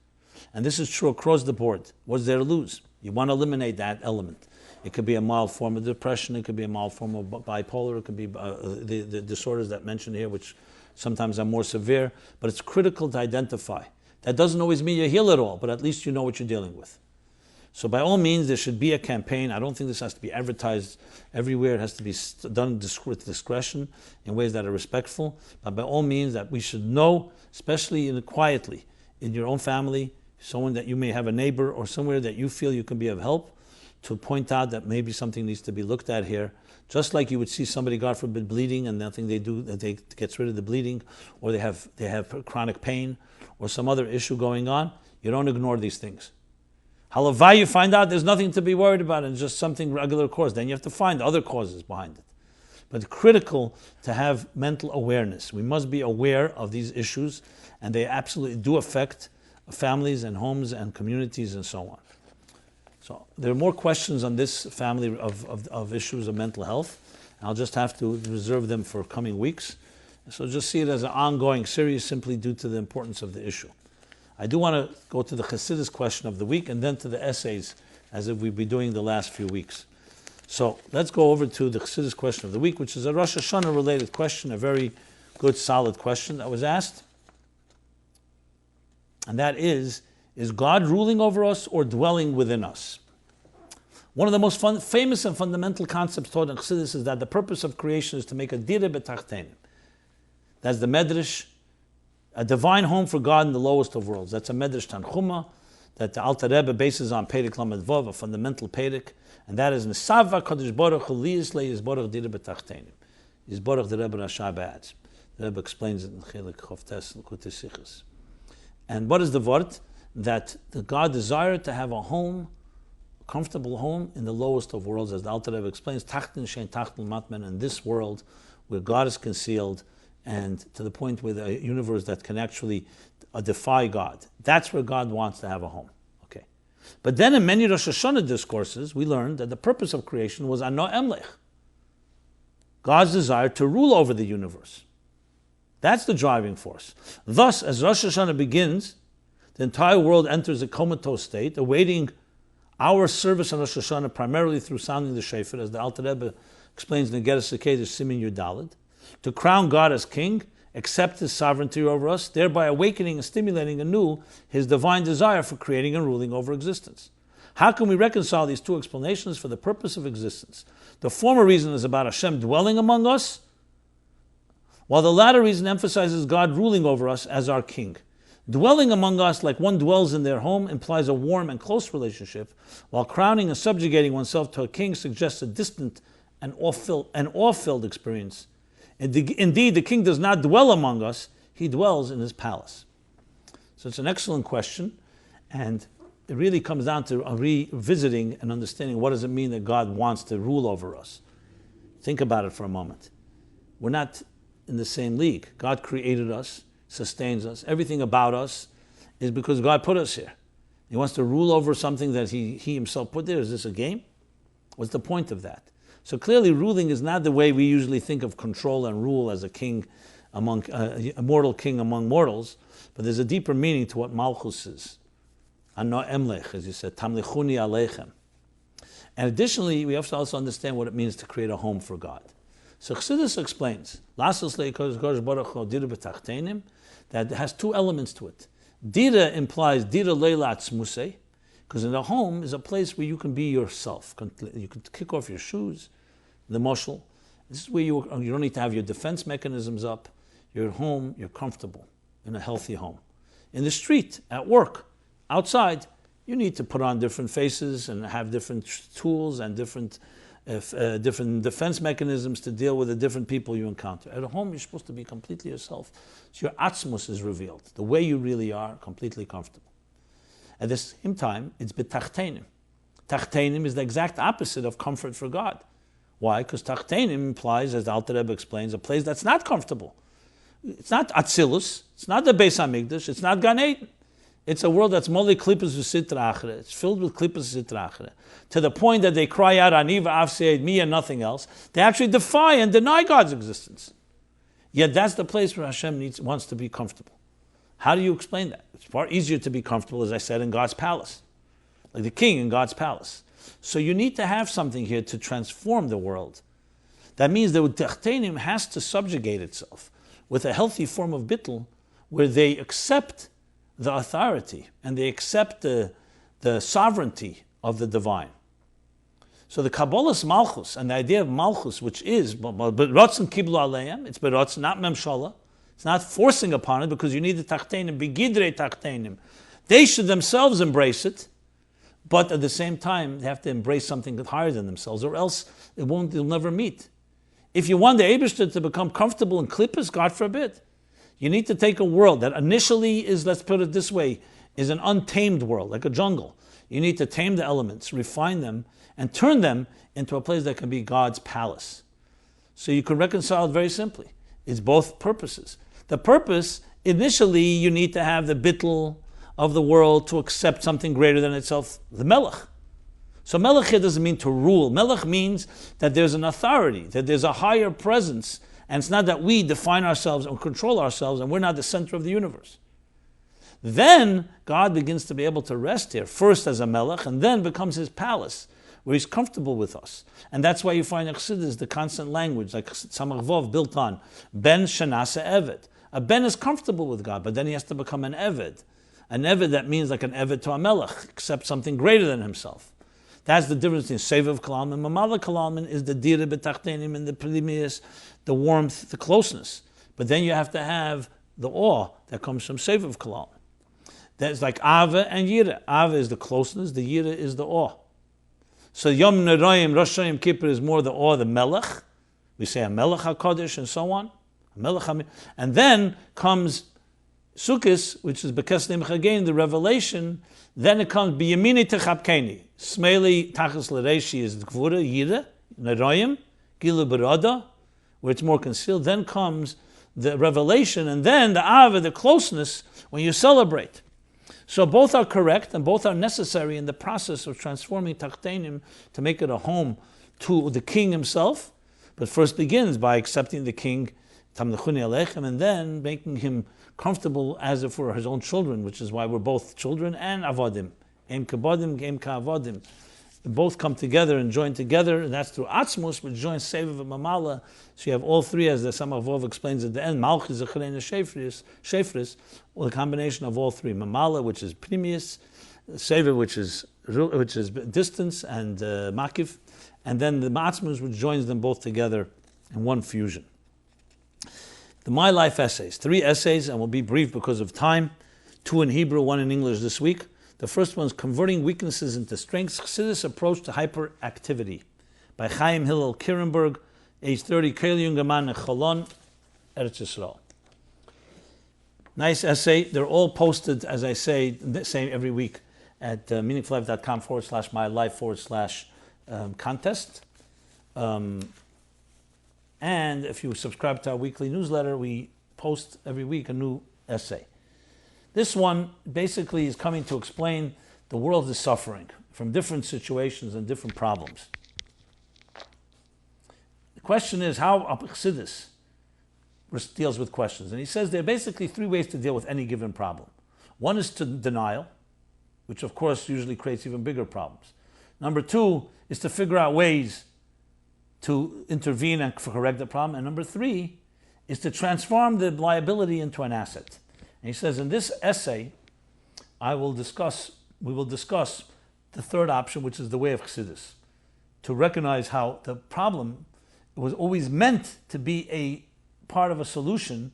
And this is true across the board. What's there to lose? You want to eliminate that element. It could be a mild form of depression, it could be a mild form of bipolar, it could be the disorders that mentioned here, which sometimes are more severe, but it's critical to identify. That doesn't always mean you heal it all, but at least you know what you're dealing with. So by all means, there should be a campaign. I don't think this has to be advertised everywhere. It has to be done with discretion in ways that are respectful. But by all means, that we should know, especially quietly, in your own family, someone that you may have a neighbor or somewhere that you feel you can be of help, to point out that maybe something needs to be looked at here. Just like you would see somebody, God forbid, bleeding, and nothing they do that they gets rid of the bleeding, or they have chronic pain, or some other issue going on. You don't ignore these things. Halavai, you find out there's nothing to be worried about and just something regular course. Then you have to find other causes behind it. But it's critical to have mental awareness. We must be aware of these issues, and they absolutely do affect families and homes and communities and so on. So there are more questions on this family of issues of mental health. I'll just have to reserve them for coming weeks. So just see it as an ongoing series simply due to the importance of the issue. I do want to go to the Chassidus question of the week and then to the essays, as if we've been doing the last few weeks. So let's go over to the Chassidus question of the week, which is a Rosh Hashana related question, a very good, solid question that was asked. And that is God ruling over us or dwelling within us? One of the most famous and fundamental concepts taught in Chassidus is that the purpose of creation is to make a dire betachtenim. That's the Medrash, a divine home for God in the lowest of worlds. That's a Medrash Tanchuma that the Alter Rebbe bases on Perek Lamed Vav, a fundamental Perek, and that is Nesava Kadosh Baruch Hu liyisle Yisborach dire betachtenim. Yisborach the Rebbe Rasha adds. The Rebbe explains it in Chelik Chovtes L'Kutei Sichos. And what is the word? That the God desired to have a home, a comfortable home in the lowest of worlds, as the Alter Rebbe explains, Tachten Shein Tachtel Matmen, in this world where God is concealed, and to the point with a universe that can actually defy God. That's where God wants to have a home. Okay. But then in many Rosh Hashanah discourses, we learned that the purpose of creation was Ano Emlech, God's desire to rule over the universe. That's the driving force. Thus, as Rosh Hashanah begins, the entire world enters a comatose state, awaiting our service on Rosh Hashana primarily through sounding the shofar, as the Alter Rebbe explains in the Geras Hakedesh Simin Yud Daled, to crown God as king, accept his sovereignty over us, thereby awakening and stimulating anew his divine desire for creating and ruling over existence. How can we reconcile these two explanations for the purpose of existence? The former reason is about Hashem dwelling among us, while the latter reason emphasizes God ruling over us as our king. Dwelling among us like one dwells in their home implies a warm and close relationship, while crowning and subjugating oneself to a king suggests a distant and awe-filled experience. Indeed, the king does not dwell among us, he dwells in his palace. So it's an excellent question, and it really comes down to revisiting and understanding what does it mean that God wants to rule over us. Think about it for a moment. We're not in the same league. God created us, sustains us. Everything about us is because God put us here. He wants to rule over something that he himself put there. Is this a game? What's the point of that? So clearly ruling is not the way we usually think of control and rule as a king among a mortal king among mortals, but there's a deeper meaning to what Malchus is. Ano emlech, as you said, tamlichuni aleichem. And additionally, we have to also understand what it means to create a home for God. So Chassidus explains, that it has two elements to it. Dira implies dira leila atzmusei, because in a home is a place where you can be yourself. You can kick off your shoes, the moshel. This is where you don't need to have your defense mechanisms up. You're at home, you're comfortable in a healthy home. In the street, at work, outside, you need to put on different faces and have different tools and different defense mechanisms to deal with the different people you encounter. At home, you're supposed to be completely yourself. So your atzmus is revealed, the way you really are, completely comfortable. At the same time, it's betachtenim. Tachtenim is the exact opposite of comfort for God. Why? Because tachtenim implies, as the Alter Rebbe explains, a place that's not comfortable. It's not Atzilus, it's not the Beis HaMikdash, it's not Gan Eden. It's a world that's moli klippus v'sitra achre. It's filled with klippus v'sitra achre. To the point that they cry out, Ani v'af se'ed me and nothing else. They actually defy and deny God's existence. Yet that's the place where Hashem wants to be comfortable. How do you explain that? It's far easier to be comfortable, as I said, in God's palace. Like the king in God's palace. So you need to have something here to transform the world. That means that Tachtenim has to subjugate itself with a healthy form of bittul, where they accept the authority and they accept the sovereignty of the divine. So the Kabbalah's Malchus and the idea of Malchus, which is Berotzen Kiblu Aleim, it's Berotzen, not Memshala. It's not forcing upon it because you need the Tachtenim, Begidrei Tachtenim. They should themselves embrace it, but at the same time, they have to embrace something higher than themselves, or else they'll never meet. If you want the Eibishter to become comfortable in Klippas, God forbid, you need to take a world that initially is, let's put it this way, is an untamed world, like a jungle. You need to tame the elements, refine them, and turn them into a place that can be God's palace. So you can reconcile it very simply. It's both purposes. The purpose, initially, you need to have the bittul of the world to accept something greater than itself, the melech. So melech here doesn't mean to rule. Melech means that there's an authority, that there's a higher presence, and it's not that we define ourselves or control ourselves and we're not the center of the universe. Then God begins to be able to rest here, first as a melech, and then becomes his palace, where he's comfortable with us. And that's why you find in Chassidus the constant language, like Samach Vov built on, Ben Shanasa Eved. A Ben is comfortable with God, but then he has to become an Eved. An Eved, that means like an Eved to a melech, accept something greater than himself. That's the difference between Sevav Kalam and Mamala Kalam is the Dira B'Tachtenim and the Primius, the warmth, the closeness. But then you have to have the awe that comes from Sevav Kalam. That's like Ava and Yira. Ava is the closeness, the Yira is the awe. So Yom Neroyim, Rosh Hashanah Kippur is more the awe, the Melech. We say a Melech HaKadosh and so on. And then comes Sukkot, which is Bekesnim Chagain, the revelation. Then it comes B'Yamini Techapkeni. Smeli Tachas L'Reishi is the Gvura, Yira, Neroyim, Gilu Barada, where it's more concealed. Then comes the revelation, and then the Ava, the closeness, when you celebrate. So both are correct and both are necessary in the process of transforming Tachtenim to make it a home to the king himself, but first begins by accepting the king, Tamnechuni Aleichem, and then making him comfortable as if we're his own children, which is why we're both children and Avadim Em kabodim, em ka'avodim. Both come together and join together, and that's through Atzmus, which joins Seviv and Mamala. So you have all three, as the Samavov explains at the end, Malchus, Zechrein, and Shefris, or the combination of all three. Mamala, which is Primius, Seviv, which is distance, and Makif, and then the Atzmus, which joins them both together in one fusion. The MyLife essays, 3 essays, and will be brief because of time, 2 in Hebrew, 1 in English this week. The first one is Converting Weaknesses into Strengths, Chassidus Approach to Hyperactivity, by Chaim Hillel Kirenberg, age 30, Keil Jungerman, Cholon, Eretz Yisrael. Nice essay. They're all posted, as I say every week, at meaningfullife.com/mylife/contest. And if you subscribe to our weekly newsletter, we post every week a new essay. This one basically is coming to explain the world is suffering from different situations and different problems. The question is how Chassidus deals with questions. And he says there are basically 3 ways to deal with any given problem. One is to denial, which of course usually creates even bigger problems. Number 2 is to figure out ways to intervene and correct the problem. And number 3 is to transform the liability into an asset. And he says, in this essay, we will discuss the third option, which is the way of Chassidus, to recognize how the problem was always meant to be a part of a solution,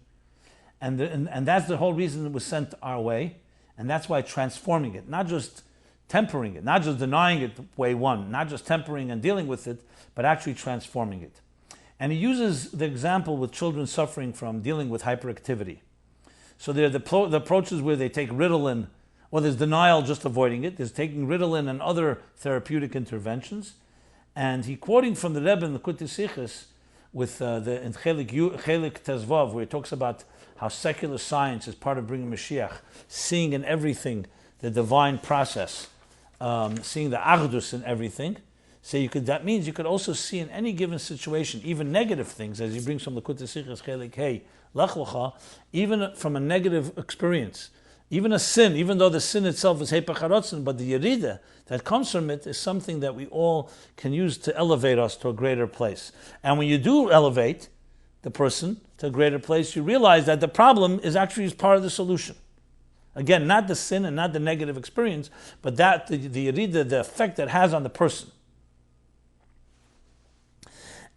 and that's the whole reason it was sent our way, and that's why transforming it, not just tempering it, not just denying it, way one, not just tempering and dealing with it, but actually transforming it. And he uses the example with children suffering from dealing with hyperactivity. So there are the approaches where they take Ritalin, or there's denial, just avoiding it. There's taking Ritalin and other therapeutic interventions. And he quoting from the Rebbe in the Likutei Sichos with in Chelik Tezvav, where he talks about how secular science is part of bringing Mashiach, seeing in everything the divine process, seeing the Achdus in everything. So that means you could also see in any given situation, even negative things, as he brings from the Likutei Sichos Chelik Hey, even from a negative experience, even a sin, even though the sin itself is hyperactivity, but the yerida that comes from it is something that we all can use to elevate us to a greater place. And when you do elevate the person to a greater place, you realize that the problem is actually part of the solution. Again, not the sin and not the negative experience, but that the yerida, the effect that has on the person.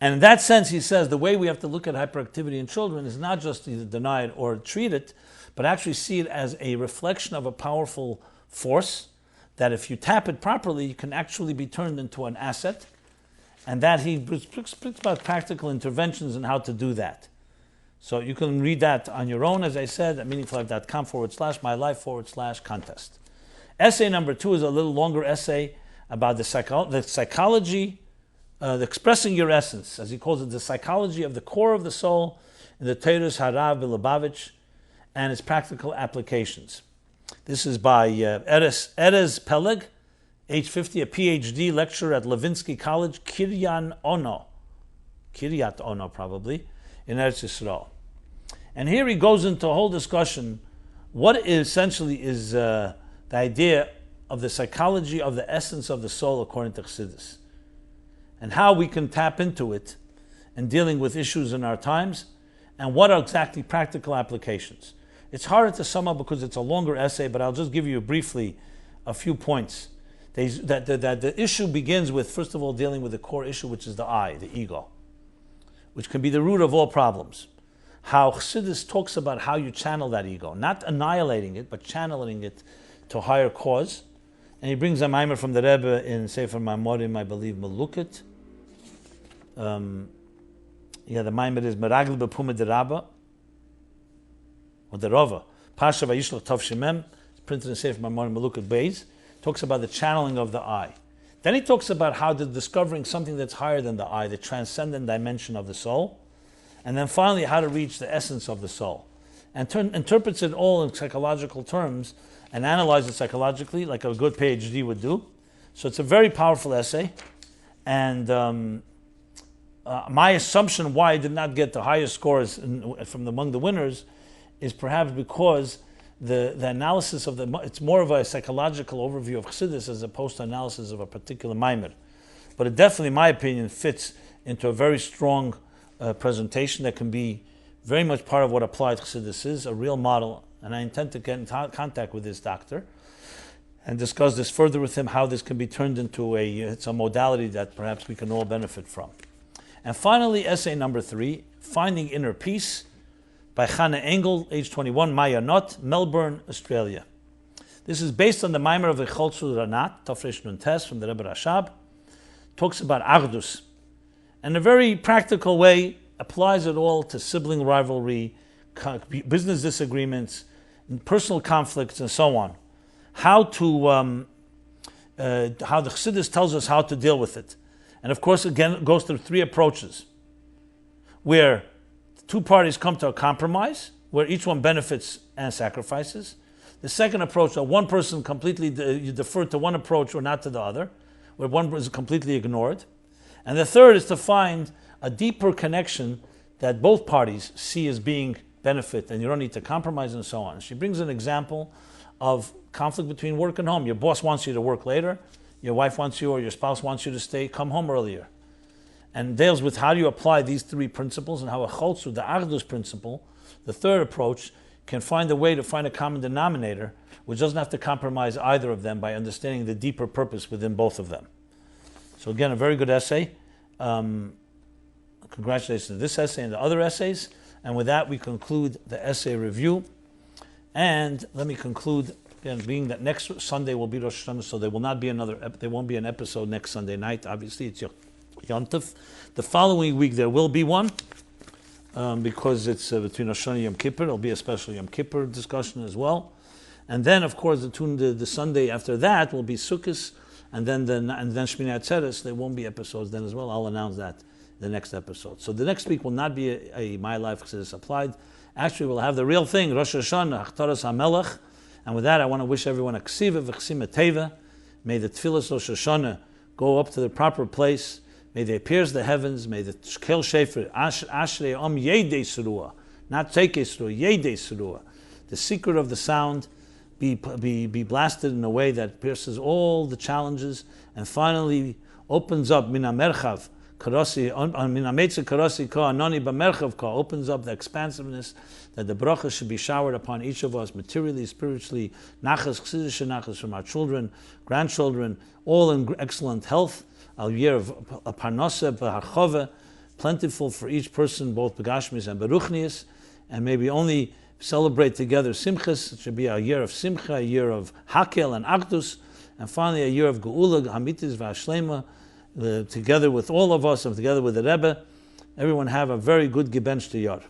And in that sense, he says, the way we have to look at hyperactivity in children is not just either deny it or treat it, but actually see it as a reflection of a powerful force, that if you tap it properly, you can actually be turned into an asset, and that he speaks about practical interventions and how to do that. So you can read that on your own, as I said, at meaningfullife.com/mylife/contest. Essay number 2 is a little longer essay about the psychology, expressing your essence, as he calls it, the psychology of the core of the soul in the Teres Harav Bilubavitch and its practical applications. This is by Erez Peleg, age 50, a PhD lecturer at Levinsky College, Kiryat Ono probably, in Eretz Yisrael. And here he goes into a whole discussion, what essentially is the idea of the psychology of the essence of the soul according to Chassidus, and how we can tap into it in dealing with issues in our times, and what are exactly practical applications. It's harder to sum up because it's a longer essay, but I'll just give you briefly a few points. That the issue begins with, first of all, dealing with the core issue, which is the I, the ego, which can be the root of all problems. How Chassidus talks about how you channel that ego, not annihilating it, but channeling it to a higher cause. And he brings a maimer from the Rebbe in Sefer Maimorim, I believe, Melukot. The maimer is Meragel B'Puma de Rabba, or the Rava. Pasha Vayishlach Tov Shemem, printed in Sefer Maimorim Melukot Beis, talks about the channeling of the I. Then he talks about how discovering something that's higher than the I, the transcendent dimension of the soul. And then finally, how to reach the essence of the soul. And interprets it all in psychological terms and analyze it psychologically like a good PhD would do. So it's a very powerful essay. And my assumption why I did not get the highest scores from among the winners is perhaps because the analysis of it's more of a psychological overview of Chassidus as opposed to analysis of a particular maimer. But it definitely, in my opinion, fits into a very strong presentation that can be very much part of what Applied Chassidus is, a real model. And I intend to get in contact with this doctor and discuss this further with him, how this can be turned into it's a modality that perhaps we can all benefit from. And finally, essay number 3, Finding Inner Peace, by Chana Engel, age 21, Maya Not, Melbourne, Australia. This is based on the Maimer of Echolzul Ranat, Tafresh Nun Tes, from the Rebbe Rashab. Talks about Achdus. And in a very practical way, applies it all to sibling rivalry, business disagreements, personal conflicts, and so on. How the Chassidus tells us how to deal with it. And of course, again, it goes through 3 approaches, where 2 parties come to a compromise, where each one benefits and sacrifices. The second approach, that one person completely, you defer to one approach or not to the other, where one is completely ignored. And the third is to find a deeper connection that both parties see as being benefit, and you don't need to compromise and so on. She brings an example of conflict between work and home. Your boss wants you to work later, your wife wants you or your spouse wants you to come home earlier. And deals with how do you apply these 3 principles and how a cholzu, the Achdus principle, the third approach, can find a way to find a common denominator which doesn't have to compromise either of them by understanding the deeper purpose within both of them. So again, a very good essay. Congratulations to this essay and the other essays. And with that, we conclude the essay review. And let me conclude, again, being that next Sunday will be Rosh Hashanah, so there won't be an episode next Sunday night. Obviously, it's Yom Tov. The following week there will be one, because it's between Rosh Hashanah and Yom Kippur. There'll be a special Yom Kippur discussion as well. And then, of course, the Sunday after that will be Sukkot, and then Shmini Atzeres. There won't be episodes then as well. I'll announce that the next episode. So the next week will not be a MyLife Chassidus Applied. Actually, we'll have the real thing, Rosh Hashanah, Hachtaras HaMelech. And with that, I want to wish everyone a Ksiva v'Chsima Teva. May the Tfilas Rosh Hashanah go up to the proper place. May they pierce the heavens. May the Kel Shefer, Ashrei Yedei Surua, not Teikei Surua, Yedei Surua. The secret of the sound be blasted in a way that pierces all the challenges and finally opens up Mina Merchav, Karasi, Mina Meitze Karasi Ka, Anoni B'Merchav Ka, opens up the expansiveness that the bracha should be showered upon each of us materially, spiritually, Nachas, Chassidus Nachas from our children, grandchildren, all in excellent health, a year of Parnasa, B'Harchova, plentiful for each person, both Begashmis and Beruchnias, and maybe only celebrate together Simchas. It should be a year of Simcha, a year of Hakel and Achdus, and finally a year of Geula, Hamitis V'Ashlema, together with all of us and together with the Rebbe. Everyone have a very good Gebenchte Yar.